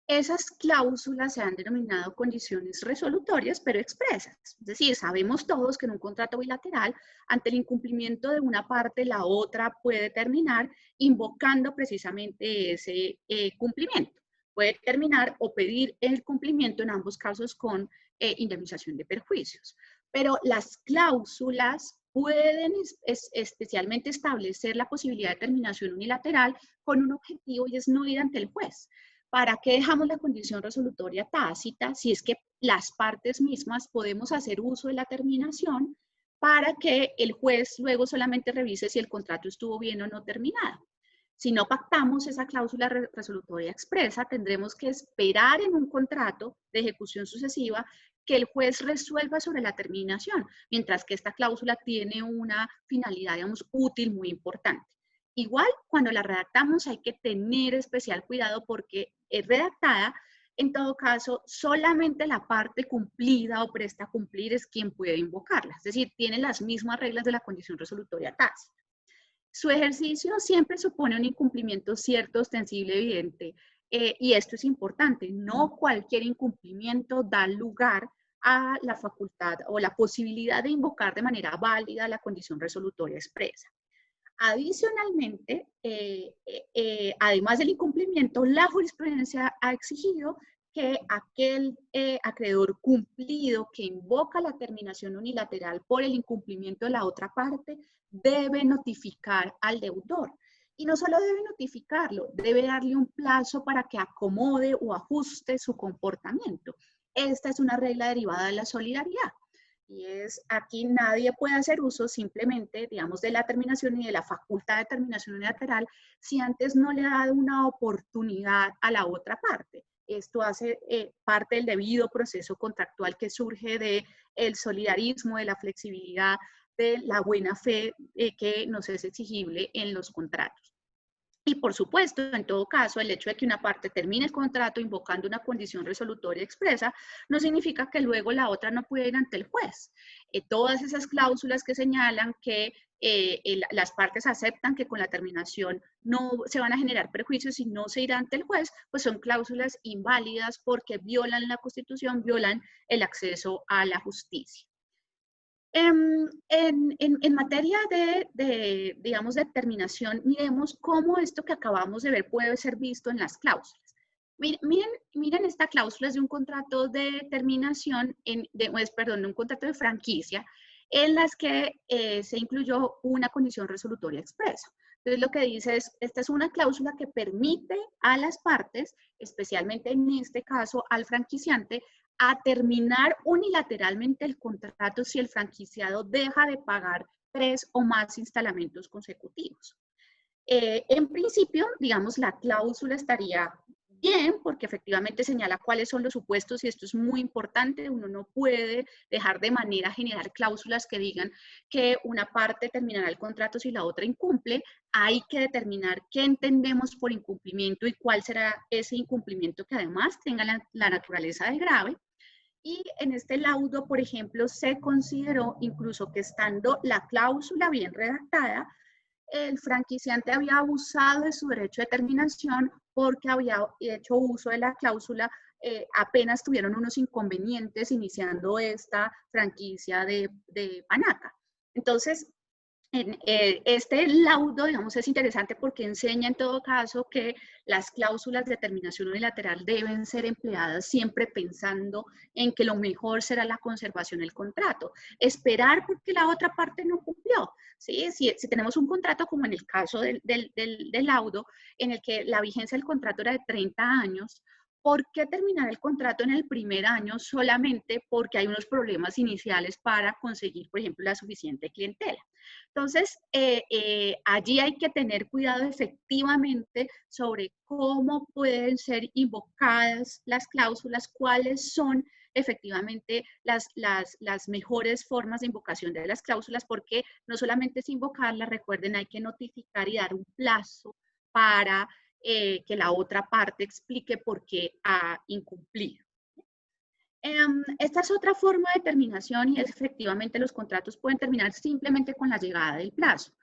esas cláusulas se han denominado condiciones resolutorias, pero expresas. Es decir, sabemos todos que en un contrato bilateral, ante el incumplimiento de una parte, la otra puede terminar invocando precisamente ese cumplimiento. Puede terminar o pedir el cumplimiento en ambos casos con indemnización de perjuicios. Pero las cláusulas pueden especialmente establecer la posibilidad de terminación unilateral con un objetivo y es no ir ante el juez. ¿Para qué dejamos la condición resolutoria tácita si es que las partes mismas podemos hacer uso de la terminación para que el juez luego solamente revise si el contrato estuvo bien o no terminado? Si no pactamos esa cláusula resolutoria expresa, tendremos que esperar en un contrato de ejecución sucesiva que el juez resuelva sobre la terminación, mientras que esta cláusula tiene una finalidad, digamos, útil muy importante. Igual, cuando la redactamos hay que tener especial cuidado porque es redactada, en todo caso, solamente la parte cumplida o presta a cumplir es quien puede invocarla. Es decir, tiene las mismas reglas de la condición resolutoria tácita. Su ejercicio siempre supone un incumplimiento cierto, ostensible, evidente, y esto es importante. No cualquier incumplimiento da lugar a la facultad o la posibilidad de invocar de manera válida la condición resolutoria expresa. Adicionalmente, además del incumplimiento, la jurisprudencia ha exigido que aquel acreedor cumplido que invoca la terminación unilateral por el incumplimiento de la otra parte debe notificar al deudor. Y no solo debe notificarlo, debe darle un plazo para que acomode o ajuste su comportamiento. Esta es una regla derivada de la solidaridad. Y es, aquí nadie puede hacer uso simplemente, digamos, de la terminación y de la facultad de terminación unilateral si antes no le ha dado una oportunidad a la otra parte. Esto hace parte del debido proceso contractual que surge del solidarismo, de la flexibilidad, de la buena fe que nos es exigible en los contratos. Y por supuesto, en todo caso, el hecho de que una parte termine el contrato invocando una condición resolutoria expresa no significa que luego la otra no pueda ir ante el juez. Todas esas cláusulas que señalan que las partes aceptan que con la terminación no se van a generar perjuicios y no se irá ante el juez, pues son cláusulas inválidas porque violan la Constitución, violan el acceso a la justicia. En materia digamos, de terminación, miremos cómo esto que acabamos de ver puede ser visto en las cláusulas. Miren esta cláusula es de un contrato de terminación, perdón, de un contrato de franquicia, en las que se incluyó una condición resolutoria expresa. Entonces, lo que dice es, esta es una cláusula que permite a las partes, especialmente en este caso al franquiciante, a terminar unilateralmente el contrato si el franquiciado deja de pagar 3 o más instalamientos consecutivos. En principio, digamos, la cláusula estaría bien porque efectivamente señala cuáles son los supuestos y esto es muy importante. Uno no puede dejar de manera general cláusulas que digan que una parte terminará el contrato si la otra incumple. Hay que determinar qué entendemos por incumplimiento y cuál será ese incumplimiento que además tenga la naturaleza de grave. Y en este laudo, por ejemplo, se consideró incluso que estando la cláusula bien redactada, el franquiciante había abusado de su derecho de terminación porque había hecho uso de la cláusula, apenas tuvieron unos inconvenientes iniciando esta franquicia de Panaca. Entonces, este laudo, digamos, es interesante porque enseña en todo caso que las cláusulas de terminación unilateral deben ser empleadas siempre pensando en que lo mejor será la conservación del contrato. Esperar porque la otra parte no cumplió. ¿Sí? Si tenemos un contrato como en el caso del laudo, en el que la vigencia del contrato era de 30 años, ¿por qué terminar el contrato en el primer año solamente porque hay unos problemas iniciales para conseguir, por ejemplo, la suficiente clientela? Entonces, allí hay que tener cuidado efectivamente sobre cómo pueden ser invocadas las cláusulas, cuáles son efectivamente las mejores formas de invocación de las cláusulas, porque no solamente es invocarlas, recuerden, hay que notificar y dar un plazo para que la otra parte explique por qué ha incumplido. Esta es otra forma de terminación y es efectivamente los contratos pueden terminar simplemente con la llegada del plazo.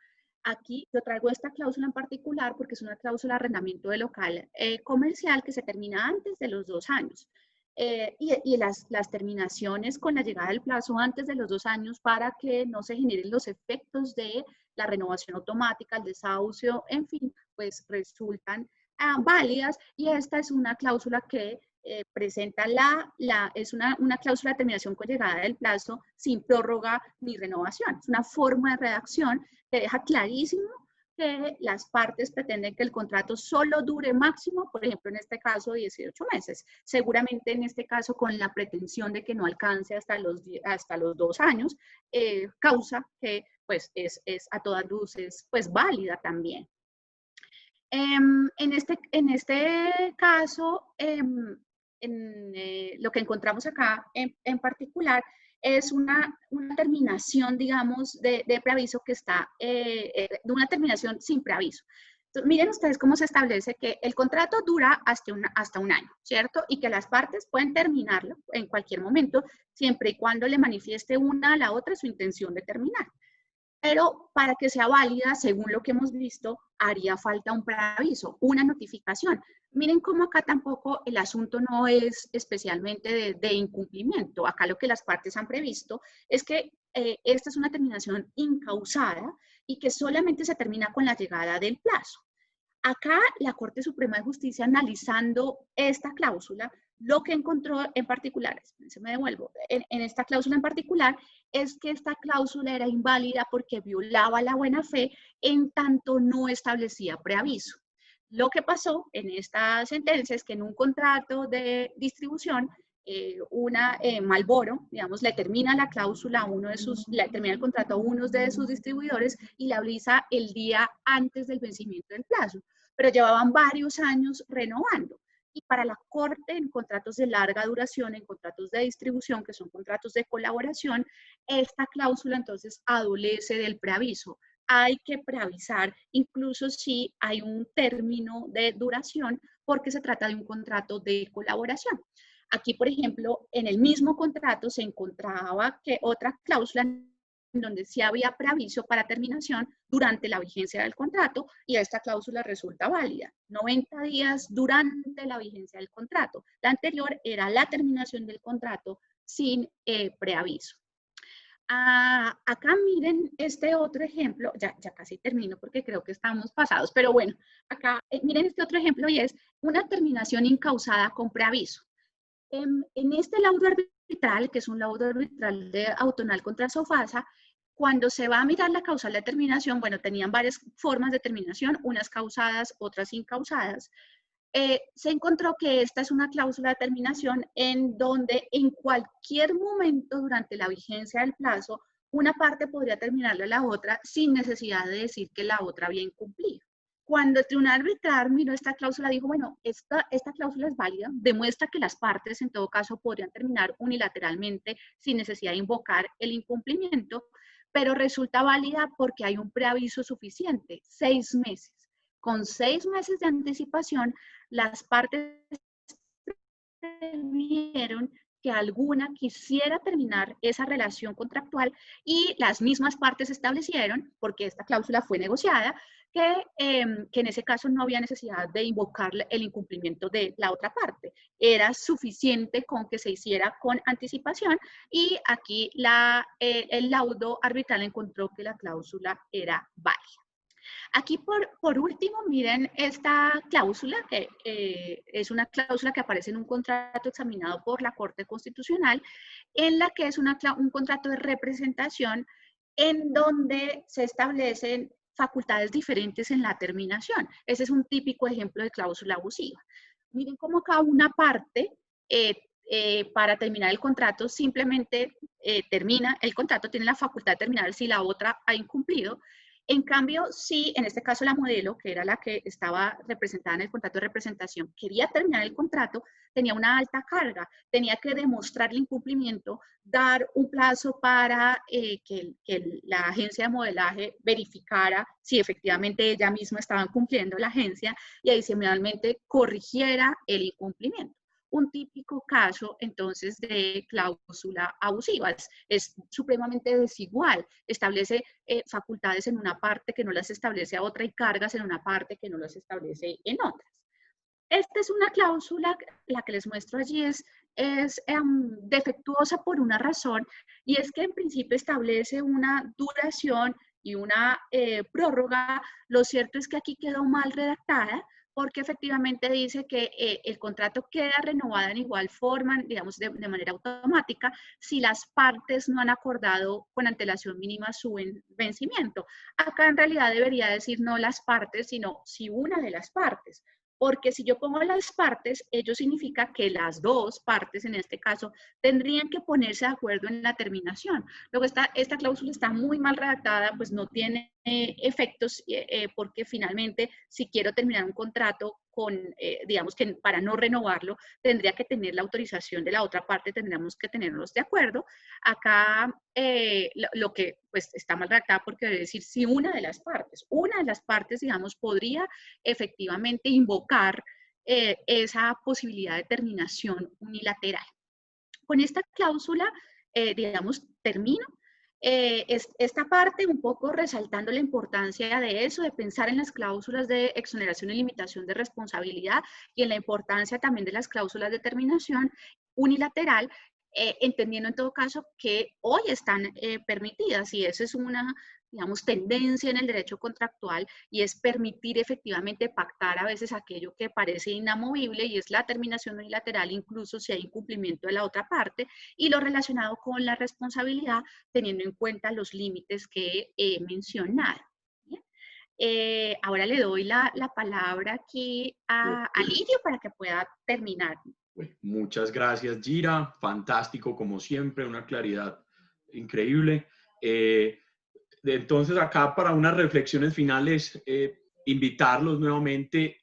Aquí yo traigo esta cláusula en particular porque es una cláusula de arrendamiento de local comercial que se termina antes de los 2 años. Y las terminaciones con la llegada del plazo antes de los 2 años para que no se generen los efectos de la renovación automática, el desahucio, en fin, pues resultan válidas y esta es una cláusula que presenta es una cláusula de terminación con llegada del plazo sin prórroga ni renovación. Es una forma de redacción que deja clarísimo que las partes pretenden que el contrato solo dure máximo, por ejemplo, en este caso, 18 meses. Seguramente en este caso con la pretensión de que no alcance hasta los 2 años, causa que pues es a todas luces pues válida también. En este caso, lo que encontramos acá en particular es una terminación, digamos, de preaviso que está, de una terminación sin preaviso. Entonces, miren ustedes cómo se establece que el contrato dura hasta un año, ¿cierto? Y que las partes pueden terminarlo en cualquier momento, siempre y cuando le manifieste una a la otra su intención de terminar. Pero para que sea válida, según lo que hemos visto, haría falta un preaviso, una notificación. Miren cómo acá tampoco el asunto no es especialmente de incumplimiento. Acá lo que las partes han previsto es que esta es una terminación incausada y que solamente se termina con la llegada del plazo. Acá la Corte Suprema de Justicia, analizando esta cláusula, lo que encontró en particular, se me devuelvo, en esta cláusula en particular, es que esta cláusula era inválida porque violaba la buena fe en tanto no establecía preaviso. Lo que pasó en esta sentencia es que en un contrato de distribución, Marlboro, digamos, le termina la cláusula a le termina el contrato a uno de sus distribuidores y la avisa el día antes del vencimiento del plazo, pero llevaban varios años renovando. Y para la Corte, en contratos de larga duración, en contratos de distribución, que son contratos de colaboración, esta cláusula entonces adolece del preaviso. Hay que preavisar, incluso si hay un término de duración, porque se trata de un contrato de colaboración. Aquí, por ejemplo, en el mismo contrato se encontraba que otra cláusula en donde sí había preaviso para terminación durante la vigencia del contrato, y esta cláusula resulta válida. 90 días durante la vigencia del contrato. La anterior era la terminación del contrato sin preaviso. Acá miren este otro ejemplo, ya casi termino porque creo que estamos pasados, pero bueno, acá miren este otro ejemplo, y es una terminación incausada con preaviso. En este laudo arbitral, que es un laudo arbitral de Autonal contra Sofasa, cuando se va a mirar la causal de terminación, bueno, tenían varias formas de terminación, unas causadas, otras incausadas. Se encontró que esta es una cláusula de terminación en donde en cualquier momento durante la vigencia del plazo, una parte podría terminarle a la otra sin necesidad de decir que la otra había incumplido. Cuando el tribunal arbitral miró esta cláusula, dijo, bueno, esta cláusula es válida, demuestra que las partes en todo caso podrían terminar unilateralmente sin necesidad de invocar el incumplimiento, pero resulta válida porque hay un preaviso suficiente, 6 meses. Con 6 meses de anticipación, las partes vieron que alguna quisiera terminar esa relación contractual, y las mismas partes establecieron, porque esta cláusula fue negociada, que en ese caso no había necesidad de invocar el incumplimiento de la otra parte. Era suficiente con que se hiciera con anticipación, y aquí el laudo arbitral encontró que la cláusula era válida. Aquí, por último, miren esta cláusula, que es una cláusula que aparece en un contrato examinado por la Corte Constitucional, en la que es un contrato de representación en donde se establecen facultades diferentes en la terminación. Ese es un típico ejemplo de cláusula abusiva. Miren cómo cada una parte, para terminar el contrato, simplemente termina el contrato, tiene la facultad de terminar si la otra ha incumplido. En cambio, si en este caso la modelo, que era la que estaba representada en el contrato de representación, quería terminar el contrato, tenía una alta carga, tenía que demostrar el incumplimiento, dar un plazo para que la agencia de modelaje verificara si efectivamente ella misma estaba cumpliendo la agencia, y adicionalmente corrigiera el incumplimiento. Un típico caso, entonces, de cláusula abusiva. Es supremamente desigual. Establece facultades en una parte que no las establece a otra, y cargas en una parte que no las establece en otras. Esta es una cláusula, la que les muestro allí es defectuosa por una razón, y es que en principio establece una duración y una prórroga. Lo cierto es que aquí quedó mal redactada, porque efectivamente dice que el contrato queda renovado en igual forma, digamos, de manera automática, si las partes no han acordado con antelación mínima su vencimiento. Acá en realidad debería decir no las partes, sino si una de las partes. Porque si yo pongo las partes, ello significa que las dos partes, en este caso, tendrían que ponerse de acuerdo en la terminación. Luego esta cláusula está muy mal redactada, pues no tiene efectos, porque finalmente, si quiero terminar un contrato digamos que para no renovarlo, tendría que tener la autorización de la otra parte, tendríamos que tenerlos de acuerdo. Acá lo que pues está mal redactada, porque debe decir si una de las partes, digamos, podría efectivamente invocar esa posibilidad de terminación unilateral. Con esta cláusula, digamos, termino. Esta parte un poco resaltando la importancia de eso, de pensar en las cláusulas de exoneración y limitación de responsabilidad, y en la importancia también de las cláusulas de terminación unilateral, entendiendo en todo caso que hoy están permitidas, y eso es una, digamos, tendencia en el derecho contractual, y es permitir efectivamente pactar a veces aquello que parece inamovible, y es la terminación unilateral, incluso si hay incumplimiento de la otra parte, y lo relacionado con la responsabilidad, teniendo en cuenta los límites que he mencionado. Ahora le doy la palabra aquí a Lidio para que pueda terminar. Muchas gracias, Gira. Fantástico, como siempre, una claridad increíble. Entonces, acá para unas reflexiones finales, invitarlos nuevamente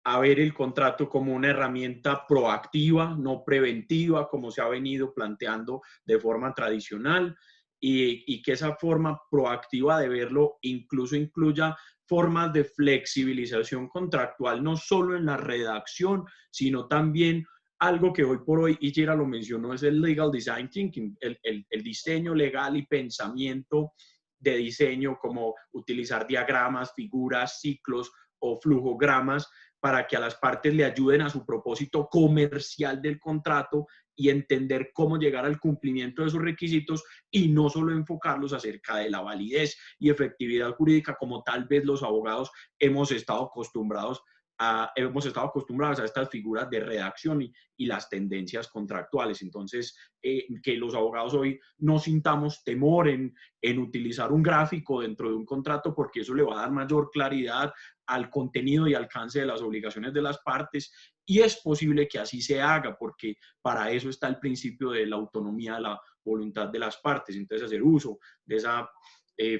a ver el contrato como una herramienta proactiva, no preventiva, como se ha venido planteando de forma tradicional, y que esa forma proactiva de verlo incluso incluya formas de flexibilización contractual, no solo en la redacción, sino también algo que hoy por hoy, y Gira lo mencionó, es el legal design thinking, el diseño legal y pensamiento de diseño, como utilizar diagramas, figuras, ciclos o flujogramas para que a las partes le ayuden a su propósito comercial del contrato y entender cómo llegar al cumplimiento de esos requisitos, y no solo enfocarlos acerca de la validez y efectividad jurídica, como tal vez los abogados hemos estado acostumbrados a estas figuras de redacción y las tendencias contractuales. Entonces, que los abogados hoy no sintamos temor en utilizar un gráfico dentro de un contrato, porque eso le va a dar mayor claridad al contenido y alcance de las obligaciones de las partes, y es posible que así se haga, porque para eso está el principio de la autonomía de la voluntad de las partes. Entonces, hacer uso de esa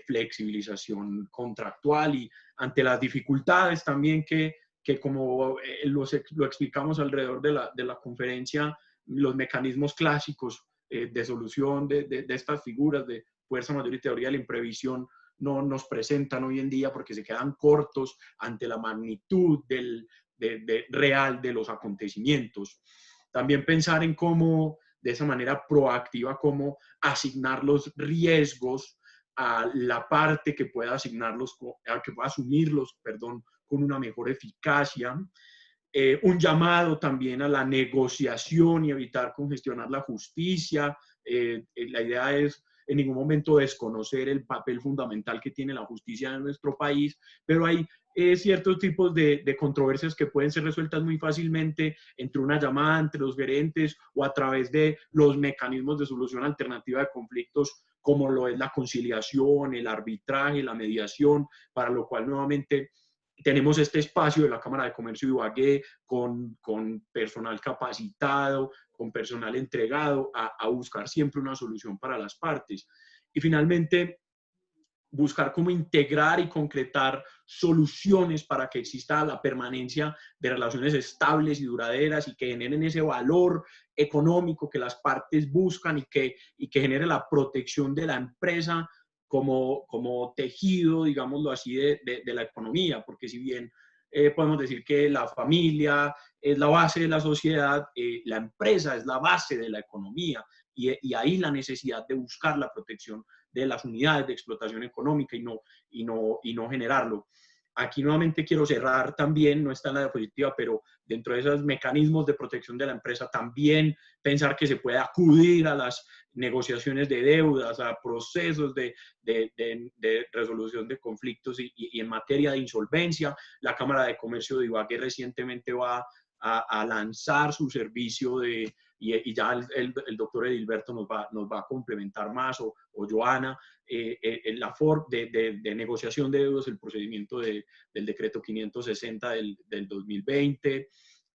flexibilización contractual, y ante las dificultades también que como lo explicamos alrededor de la conferencia, los mecanismos clásicos de solución de estas figuras de fuerza mayor y teoría de la imprevisión no nos presentan hoy en día, porque se quedan cortos ante la magnitud real de los acontecimientos. También pensar en cómo, de esa manera proactiva, cómo asignar los riesgos a la parte que pueda asignarlos, que pueda asumirlos, perdón, con una mejor eficacia. Un llamado también a la negociación y evitar congestionar la justicia. La idea es en ningún momento desconocer el papel fundamental que tiene la justicia en nuestro país, pero hay ciertos tipos de controversias que pueden ser resueltas muy fácilmente entre una llamada entre los gerentes o a través de los mecanismos de solución alternativa de conflictos, como lo es la conciliación, el arbitraje, la mediación, para lo cual nuevamente tenemos este espacio de la Cámara de Comercio de Ibagué con personal capacitado, con personal entregado a buscar siempre una solución para las partes. Y finalmente, buscar cómo integrar y concretar soluciones para que exista la permanencia de relaciones estables y duraderas, y que generen ese valor económico que las partes buscan, y que genere la protección de la empresa como tejido, digámoslo así, de la economía, porque si bien podemos decir que la familia es la base de la sociedad, la empresa es la base de la economía, y ahí la necesidad de buscar la protección de las unidades de explotación económica y no generarlo. Aquí nuevamente quiero cerrar también, no está en la diapositiva, pero dentro de esos mecanismos de protección de la empresa, también pensar que se puede acudir a las negociaciones de deudas, a procesos de resolución de conflictos, y en materia de insolvencia. La Cámara de Comercio de Ibagué recientemente va a lanzar su servicio y ya el doctor Edilberto nos va a complementar más, o Joana, la forma de negociación de deudas, el procedimiento del decreto 560 del 2020,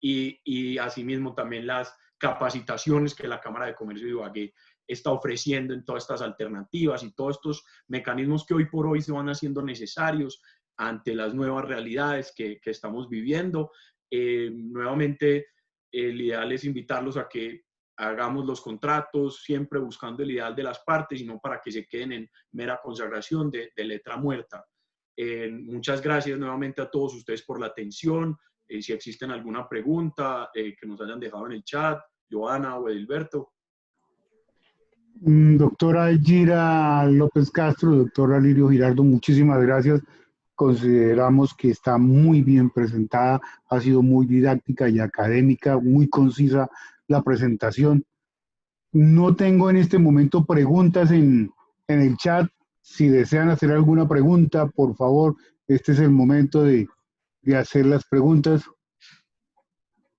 y asimismo también las capacitaciones que la Cámara de Comercio de Ibagué está ofreciendo en todas estas alternativas y todos estos mecanismos que hoy por hoy se van haciendo necesarios ante las nuevas realidades que estamos viviendo. Nuevamente, el ideal es invitarlos a que hagamos los contratos siempre buscando el ideal de las partes, y no para que se queden en mera consagración de letra muerta. Muchas gracias nuevamente a todos ustedes por la atención. Si existen alguna pregunta que nos hayan dejado en el chat, Joana o Edilberto. Doctora Gira López Castro, doctora Lirio Giraldo, muchísimas gracias. Consideramos que está muy bien presentada, ha sido muy didáctica y académica, muy concisa la presentación. No tengo en este momento preguntas en el chat. Si desean hacer alguna pregunta, por favor, este es el momento de hacer las preguntas.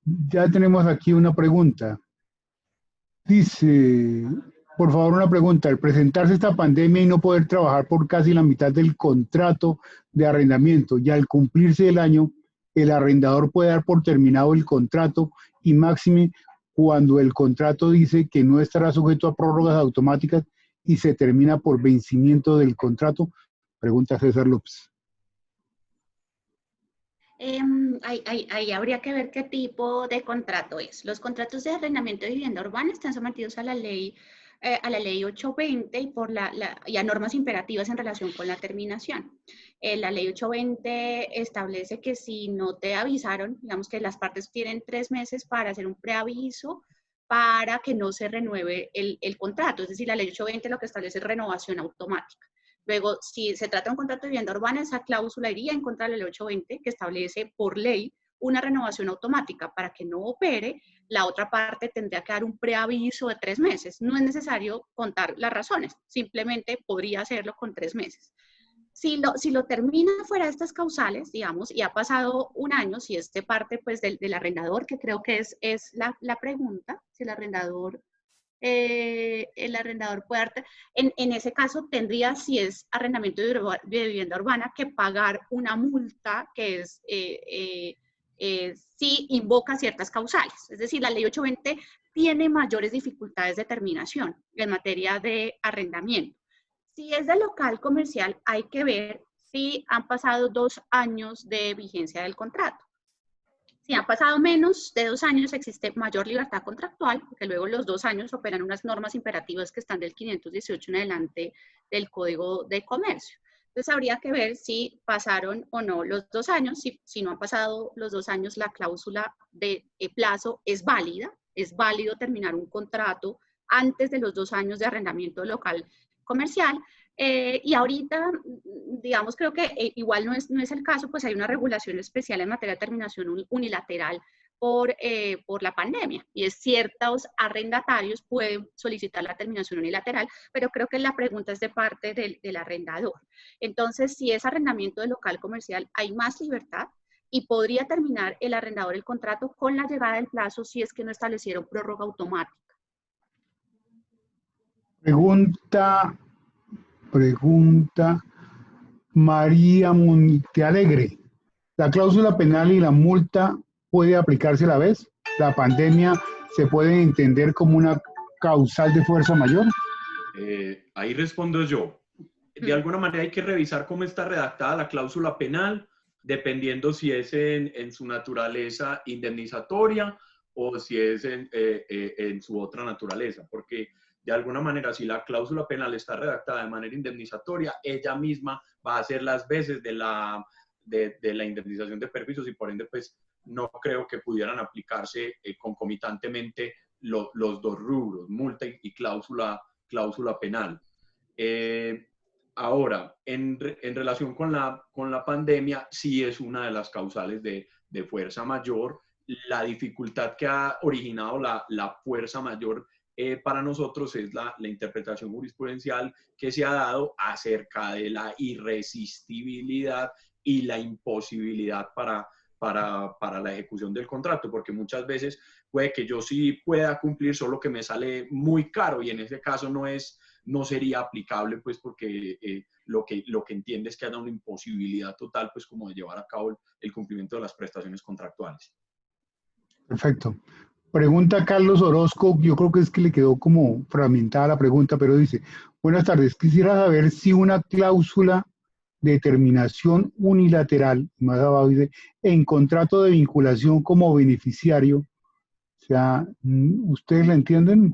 Ya tenemos aquí una pregunta. Dice, por favor, una pregunta. Al presentarse esta pandemia y no poder trabajar por casi la mitad del contrato de arrendamiento y al cumplirse el año, el arrendador puede dar por terminado el contrato y máxime cuando el contrato dice que no estará sujeto a prórrogas automáticas y se termina por vencimiento del contrato. Pregunta César López. Ahí habría que ver qué tipo de contrato es. Los contratos de arrendamiento de vivienda urbana están sometidos a la ley 820 y a normas imperativas en relación con la terminación. La ley 820 establece que si no te avisaron, digamos que las partes tienen 3 meses para hacer un preaviso para que no se renueve el contrato. Es decir, la ley 820 lo que establece es renovación automática. Luego, si se trata de un contrato de vivienda urbana, esa cláusula iría en contra de la ley 820, que establece por ley una renovación automática. Para que no opere, la otra parte tendría que dar un preaviso de 3 meses. No es necesario contar las razones, simplemente podría hacerlo con 3 meses. Si lo termina fuera de estas causales, digamos, y ha pasado un año, si es de parte pues, del arrendador, que creo que es la pregunta, si el arrendador puede dar, en ese caso tendría, si es arrendamiento de vivienda urbana, que pagar una multa que es si invoca ciertas causales. Es decir, la ley 820 tiene mayores dificultades de terminación en materia de arrendamiento. Si es de local comercial, hay que ver si han pasado 2 años de vigencia del contrato. Si han pasado menos de 2 años, existe mayor libertad contractual, porque luego los 2 años operan unas normas imperativas que están del 518 en adelante del Código de Comercio. Entonces, habría que ver si pasaron o no los 2 años. Si no han pasado los 2 años, la cláusula de plazo es válida. Es válido terminar un contrato antes de los 2 años de arrendamiento local comercial. Y ahorita, digamos, creo que igual no es el caso, pues hay una regulación especial en materia de terminación unilateral por la pandemia. Y es ciertos arrendatarios pueden solicitar la terminación unilateral, pero creo que la pregunta es de parte del arrendador. Entonces, si es arrendamiento de local comercial, hay más libertad y podría terminar el arrendador el contrato con la llegada del plazo si es que no establecieron prórroga automática. Pregunta María Montealegre. ¿La cláusula penal y la multa puede aplicarse a la vez? ¿La pandemia se puede entender como una causal de fuerza mayor? Ahí respondo yo. De alguna manera hay que revisar cómo está redactada la cláusula penal, dependiendo si es en su naturaleza indemnizatoria o si es en su otra naturaleza, porque de alguna manera, si la cláusula penal está redactada de manera indemnizatoria, ella misma va a hacer las veces de la indemnización de perjuicios y por ende, pues, no creo que pudieran aplicarse concomitantemente los 2 rubros, multa y cláusula penal. Ahora, en relación con la pandemia, sí es una de las causales de fuerza mayor. La dificultad que ha originado la fuerza mayor para nosotros es la interpretación jurisprudencial que se ha dado acerca de la irresistibilidad y la imposibilidad para la ejecución del contrato, porque muchas veces puede que yo sí pueda cumplir, solo que me sale muy caro y en ese caso no sería aplicable, pues porque lo que entiende es que haya una imposibilidad total, pues como de llevar a cabo el cumplimiento de las prestaciones contractuales. Perfecto. Pregunta Carlos Orozco, yo creo que es que le quedó como fragmentada la pregunta, pero dice, buenas tardes, quisiera saber si una cláusula de terminación unilateral, más abajo dice, en contrato de vinculación como beneficiario, o sea, ¿ustedes la entienden?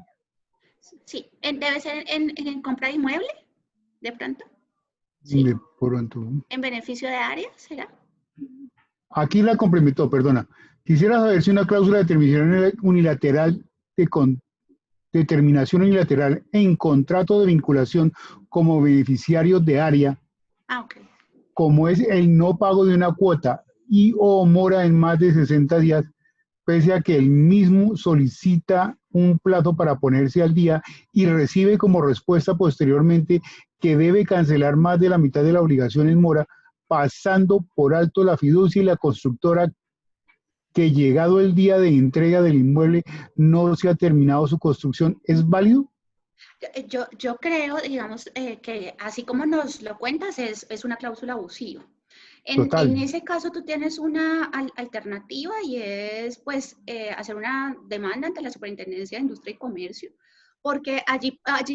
Sí, debe ser en compra de inmueble, de pronto. Sí. De pronto. ¿En beneficio de área será? Aquí la complementó, perdona. Quisiera saber si una cláusula de terminación unilateral de terminación unilateral en contrato de vinculación como beneficiario de área, como es el no pago de una cuota y o mora en más de 60 días, pese a que el mismo solicita un plazo para ponerse al día y recibe como respuesta posteriormente que debe cancelar más de la mitad de la obligación en mora, pasando por alto la fiducia y la constructora que llegado el día de entrega del inmueble no se ha terminado su construcción. ¿Es válido? Yo creo, digamos, que así como nos lo cuentas, es una cláusula abusiva. Total. En ese caso, tú tienes una alternativa y es, pues, hacer una demanda ante la Superintendencia de Industria y Comercio, porque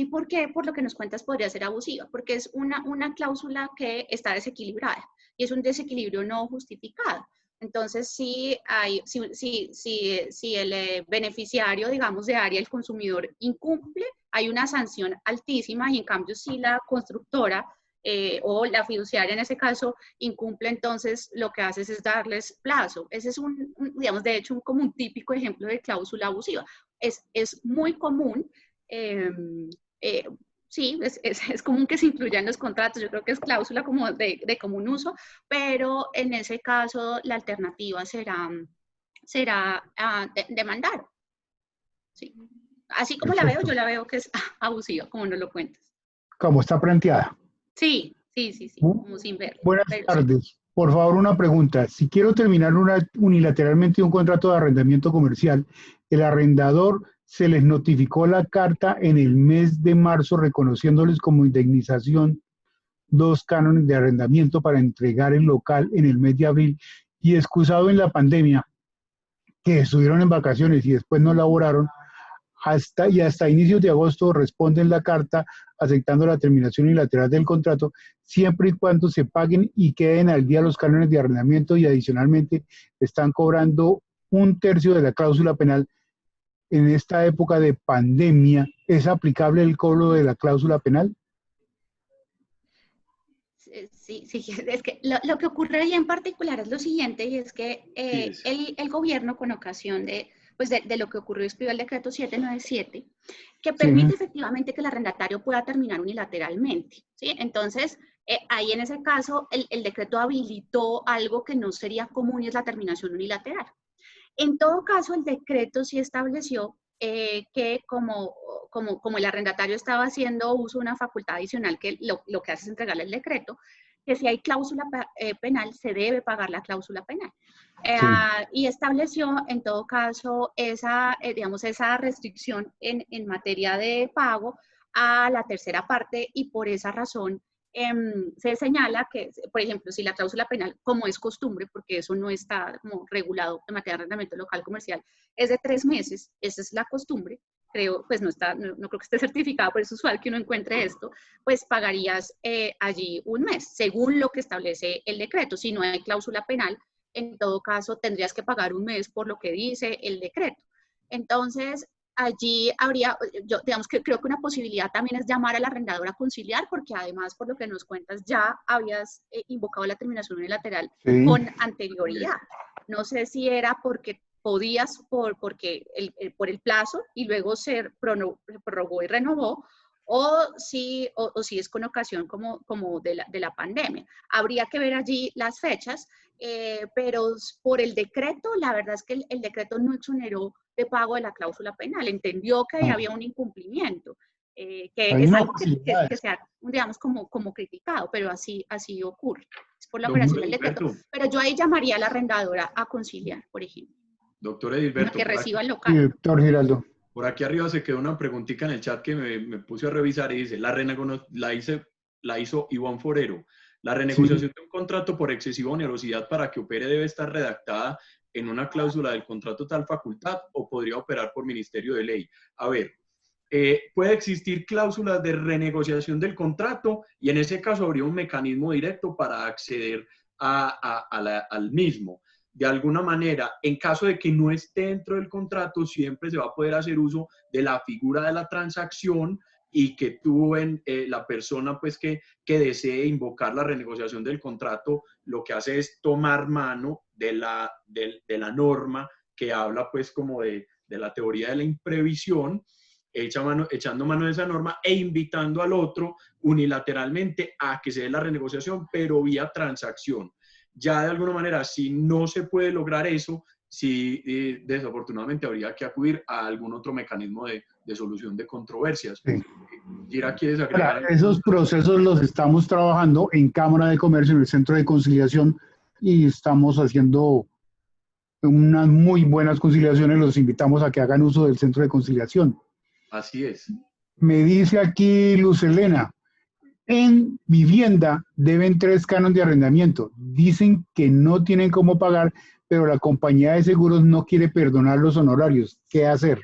¿por qué? Por lo que nos cuentas, podría ser abusiva, porque es una cláusula que está desequilibrada y es un desequilibrio no justificado. Entonces, si el beneficiario, digamos, de área, el consumidor, incumple, hay una sanción altísima y en cambio si la constructora o la fiduciaria en ese caso incumple, entonces lo que haces es darles plazo. Ese es digamos, de hecho, como un típico ejemplo de cláusula abusiva. Es muy común, sí, es común que se incluya en los contratos, yo creo que es cláusula como de común uso, pero en ese caso la alternativa será demandar. Sí. Así como la veo, yo la veo que es abusiva, como no lo cuentas. Como está planteada. Sí, como sin ver. Buenas tardes. Sí. Por favor, una pregunta. Si quiero terminar unilateralmente un contrato de arrendamiento comercial, el arrendador se les notificó la carta en el mes de marzo reconociéndoles como indemnización 2 cánones de arrendamiento para entregar el local en el mes de abril y excusado en la pandemia, que estuvieron en vacaciones y después no laboraron, hasta inicios de agosto responden la carta aceptando la terminación unilateral del contrato, siempre y cuando se paguen y queden al día los cánones de arrendamiento y adicionalmente están cobrando 1/3 de la cláusula penal. En esta época de pandemia, ¿es aplicable el cobro de la cláusula penal? Sí, es que lo que ocurre ahí en particular es lo siguiente, y es que el gobierno, con ocasión de lo que ocurrió, expidió el decreto 797, que permite efectivamente que el arrendatario pueda terminar unilateralmente, ¿sí? Entonces, ahí en ese caso, el decreto habilitó algo que no sería común y es la terminación unilateral. En todo caso, el decreto sí estableció que como el arrendatario estaba haciendo uso de una facultad adicional, que lo que hace es entregarle el decreto, que si hay cláusula penal, se debe pagar la cláusula penal. Y estableció, en todo caso, digamos, esa restricción en materia de pago a la tercera parte, y por esa razón se señala que, por ejemplo, si la cláusula penal, como es costumbre, porque eso no está como regulado en materia de arrendamiento local comercial, es de 3 meses, esa es la costumbre, creo, pues no creo que esté certificado, pero es usual que uno encuentre esto, pues pagarías allí 1 mes, según lo que establece el decreto. Si no hay cláusula penal, en todo caso tendrías que pagar 1 mes por lo que dice el decreto. Entonces, allí habría, digamos que creo que una posibilidad también es llamar al arrendador a conciliar, porque además, por lo que nos cuentas, ya habías invocado la terminación unilateral con anterioridad. No sé si era porque podías por el plazo y luego se prorrogó y renovó, o si es con ocasión como de la pandemia. Habría que ver allí las fechas, pero por el decreto, la verdad es que el decreto no exoneró de pago de la cláusula penal, entendió que había un incumplimiento, que es algo que se ha, digamos, como criticado, pero así ocurre, es por la operación del decreto. Pero yo ahí llamaría a la arrendadora a conciliar, por ejemplo. Doctor Edilberto. Que reciba el local. Sí, doctor Giraldo. Por aquí arriba se quedó una preguntita en el chat que me puse a revisar y dice, la hizo Iván Forero. La renegociación de un contrato por excesiva onerosidad para que opere debe estar redactada en una cláusula del contrato tal facultad o podría operar por Ministerio de Ley. A ver, puede existir cláusulas de renegociación del contrato y en ese caso habría un mecanismo directo para acceder al mismo. De alguna manera, en caso de que no esté dentro del contrato, siempre se va a poder hacer uso de la figura de la transacción y que la persona pues que desee invocar la renegociación del contrato, lo que hace es tomar mano de la norma que habla pues como de la teoría de la imprevisión, echando mano de esa norma e invitando al otro unilateralmente a que se dé la renegociación, pero vía transacción. Ya de alguna manera, si no se puede lograr eso, sí desafortunadamente habría que acudir a algún otro mecanismo de solución de controversias. Sí. Gira, ¿quieres Ahora, agregar? esos procesos los estamos trabajando en Cámara de Comercio, en el Centro de Conciliación, y estamos haciendo unas muy buenas conciliaciones. Los invitamos a que hagan uso del Centro de Conciliación. Así es. Me dice aquí Luz Elena, en vivienda deben 3 cánones de arrendamiento. Dicen que no tienen cómo pagar, pero la compañía de seguros no quiere perdonar los honorarios. ¿Qué hacer?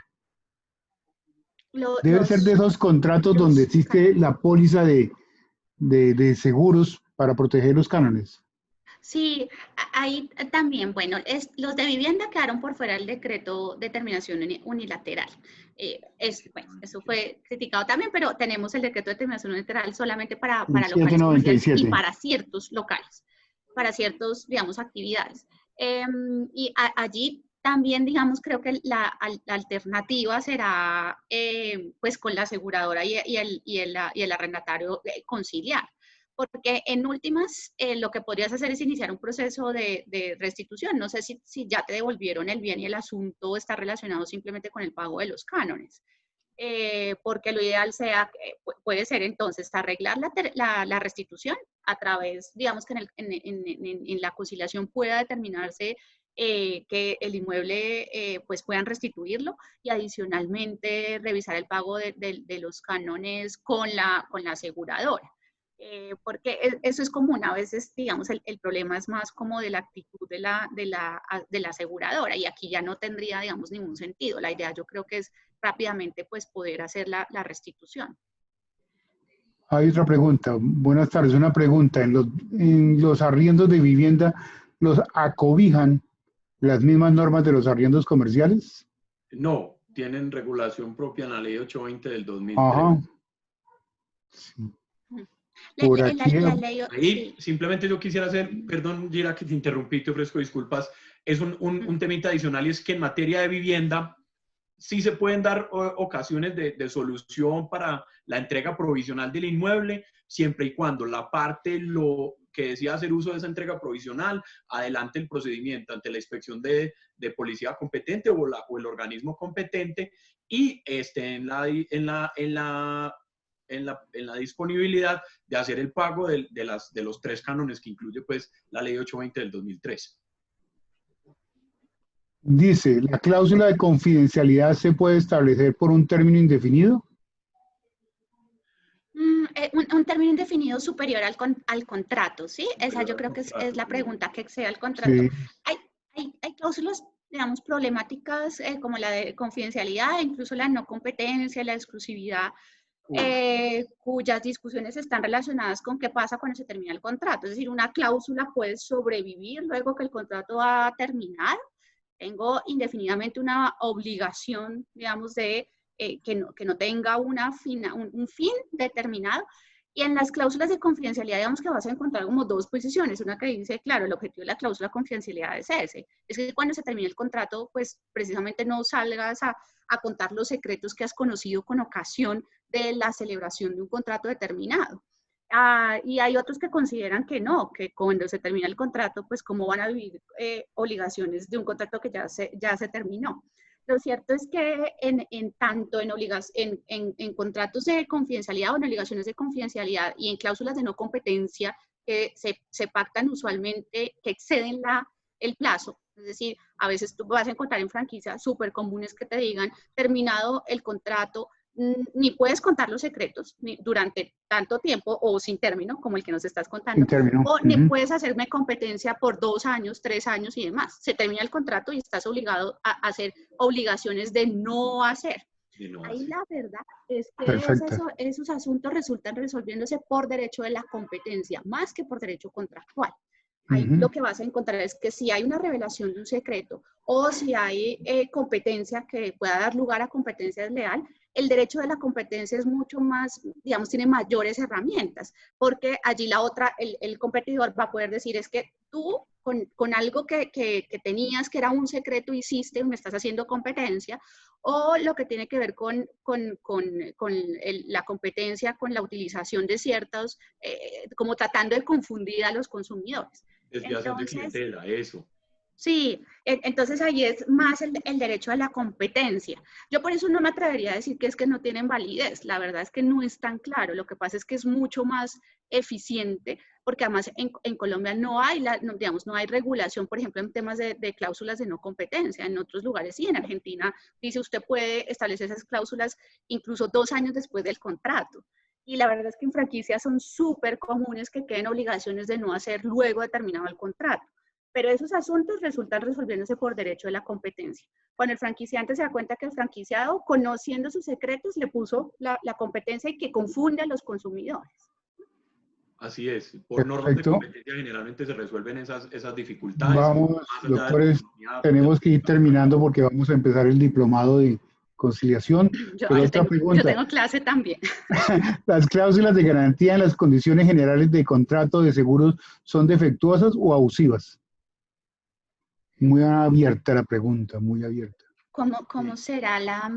Debe ser de esos contratos donde existe la póliza de seguros para proteger los cánones. Sí, ahí también, bueno, los de vivienda quedaron por fuera del decreto de terminación unilateral. Bueno, eso fue criticado también, pero tenemos el decreto de terminación unilateral solamente para locales comerciales y para ciertos locales, para ciertos, digamos, actividades. Y allí también, digamos, creo que la alternativa será, pues, con la aseguradora y el arrendatario conciliar. Porque en últimas, lo que podrías hacer es iniciar un proceso de restitución. No sé si ya te devolvieron el bien y el asunto está relacionado simplemente con el pago de los cánones. Porque lo ideal puede ser entonces arreglar la restitución a través, digamos que en la conciliación pueda determinarse que el inmueble pues puedan restituirlo y adicionalmente revisar el pago de los cánones con la aseguradora. Porque eso es común, a veces, digamos, el problema es más como de la actitud de la aseguradora, y aquí ya no tendría, digamos, ningún sentido. La idea yo creo que es rápidamente pues poder hacer la restitución. Hay otra pregunta. Buenas tardes. Una pregunta. ¿En los arriendos de vivienda los acobijan las mismas normas de los arriendos comerciales? No, tienen regulación propia en la ley 820 del 2003. Ajá. Sí. Por aquí. Ahí simplemente yo quisiera hacer, perdón Gira que te interrumpí, te ofrezco disculpas, es un temita adicional, y es que en materia de vivienda sí se pueden dar ocasiones de solución para la entrega provisional del inmueble, siempre y cuando la parte que decida hacer uso de esa entrega provisional adelante el procedimiento ante la inspección de policía competente o el organismo competente, y esté en la disponibilidad de hacer el pago de los 3 cánones que incluye pues la ley 820 del 2003. Dice, ¿la cláusula de confidencialidad se puede establecer por un término indefinido? Un término indefinido superior al contrato, ¿sí? Esa yo creo que es la pregunta que excede al contrato. Sí. Hay cláusulas, digamos, problemáticas como la de confidencialidad, incluso la no competencia, la exclusividad, cuyas discusiones están relacionadas con qué pasa cuando se termina el contrato. Es decir, una cláusula puede sobrevivir luego que el contrato ha terminado. Tengo indefinidamente una obligación, digamos, de que no tenga un fin determinado. Y en las cláusulas de confidencialidad, digamos que vas a encontrar como 2 posiciones. Una que dice, claro, el objetivo de la cláusula de confidencialidad es ese. Es que cuando se termine el contrato, pues precisamente no salgas a contar los secretos que has conocido con ocasión de la celebración de un contrato determinado. Y hay otros que consideran que no, que cuando se termina el contrato, pues cómo van a vivir obligaciones de un contrato que ya se terminó. Lo cierto es que tanto en contratos de confidencialidad o en obligaciones de confidencialidad y en cláusulas de no competencia que se pactan usualmente, que exceden el plazo, es decir, a veces tú vas a encontrar en franquicias súper comunes que te digan, terminado el contrato, ni puedes contar los secretos durante tanto tiempo o sin término, como el que nos estás contando, o ni puedes hacerme competencia por 2 años, 3 años y demás. Se termina el contrato y estás obligado a hacer obligaciones de no hacer. Ahí la verdad es que esos asuntos resultan resolviéndose por derecho de la competencia, más que por derecho contractual. Ahí lo que vas a encontrar es que si hay una revelación de un secreto o si hay competencia que pueda dar lugar a competencia desleal, el derecho de la competencia es mucho más, digamos, tiene mayores herramientas, porque allí el competidor va a poder decir es que tú con algo que tenías que era un secreto hiciste, me estás haciendo competencia, o lo que tiene que ver con la competencia, con la utilización de ciertos, como tratando de confundir a los consumidores. Desviación de clientela, eso. Sí, entonces ahí es más el derecho a la competencia. Yo por eso no me atrevería a decir que es que no tienen validez. La verdad es que no es tan claro. Lo que pasa es que es mucho más eficiente, porque además en Colombia no hay, digamos, no hay regulación, por ejemplo, en temas de cláusulas de no competencia. En otros lugares sí, en Argentina dice usted puede establecer esas cláusulas incluso 2 años después del contrato. Y la verdad es que en franquicias son súper comunes que queden obligaciones de no hacer luego de terminado el contrato. Pero esos asuntos resultan resolviéndose por derecho de la competencia. Cuando el franquiciante se da cuenta que el franquiciado, conociendo sus secretos, le puso la competencia y que confunde a los consumidores. Así es, por normas de Perfecto. competencia generalmente se resuelven esas dificultades. Vamos, Más allá de la doctores, economía, tenemos que ir terminando porque vamos a empezar el diplomado de conciliación. Pero otra Yo pregunta, tengo clase también. ¿las cláusulas de garantía en las condiciones generales de contrato de seguros son defectuosas o abusivas? Muy abierta la pregunta, muy abierta. ¿Cómo será la...?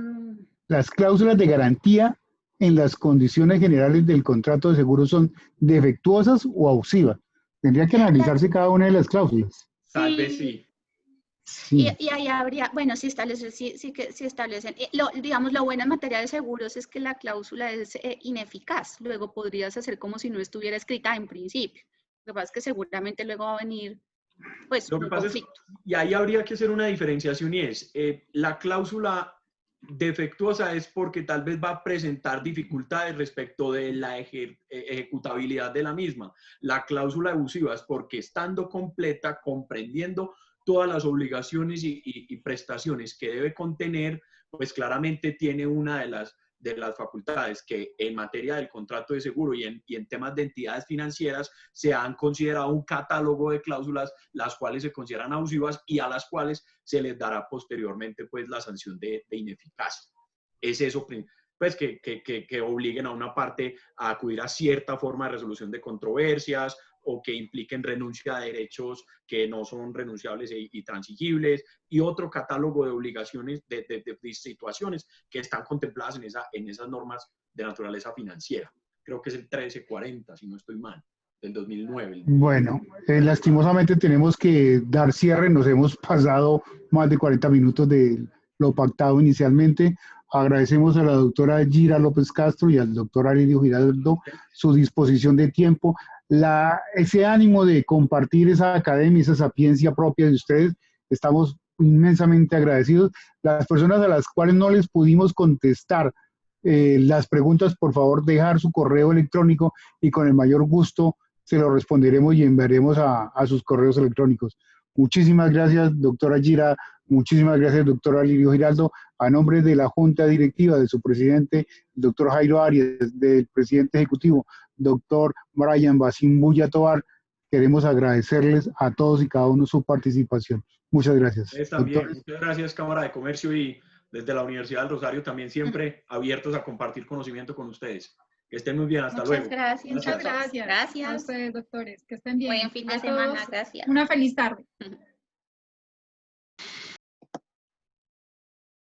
¿Las cláusulas de garantía en las condiciones generales del contrato de seguro son defectuosas o abusivas? Tendría que analizarse cada una de las cláusulas. tal vez sí. Sí. Y ahí habría, bueno, si establecen, digamos, lo bueno en materia de seguros es que la cláusula es ineficaz. Luego podrías hacer como si no estuviera escrita en principio. Lo que pasa es que seguramente luego va a venir, pues, Lo que un pasa conflicto. y ahí habría que hacer una diferenciación y es, la cláusula defectuosa es porque tal vez va a presentar dificultades respecto de la ejecutabilidad de la misma. La cláusula abusiva es porque estando completa, comprendiendo todas las obligaciones y prestaciones que debe contener, pues claramente tiene una de las facultades que en materia del contrato de seguro y en temas de entidades financieras se han considerado un catálogo de cláusulas, las cuales se consideran abusivas y a las cuales se les dará posteriormente pues la sanción de ineficacia. Es eso, pues que obliguen a una parte a acudir a cierta forma de resolución de controversias o que impliquen renuncia a derechos que no son renunciables y transigibles, y otro catálogo de obligaciones, de situaciones que están contempladas en esas normas de naturaleza financiera. Creo que es el 1340, si no estoy mal, del 2009. Bueno, lastimosamente tenemos que dar cierre. Nos hemos pasado más de 40 minutos de lo pactado inicialmente. Agradecemos a la doctora Gira López Castro y al doctor Alirio Giraldo su disposición de tiempo, ese ánimo de compartir esa academia, esa sapiencia propia de ustedes. Estamos inmensamente agradecidos. Las personas a las cuales no les pudimos contestar las preguntas, por favor, dejar su correo electrónico y con el mayor gusto se lo responderemos y enviaremos a sus correos electrónicos. Muchísimas gracias, doctora Gira. Muchísimas gracias, doctor Alirio Giraldo. A nombre de la Junta Directiva, de su presidente, el doctor Jairo Arias, del presidente ejecutivo, doctor Brian Basim Bulla Tobar, queremos agradecerles a todos y cada uno su participación. Muchas gracias. Ustedes también. Muchas gracias, Cámara de Comercio, y desde la Universidad del Rosario también siempre abiertos a compartir conocimiento con ustedes. Que estén muy bien, hasta luego. Gracias. Muchas gracias. Gracias. A ustedes, doctores, que estén bien. Buen fin de A semana, todos, gracias. una feliz tarde.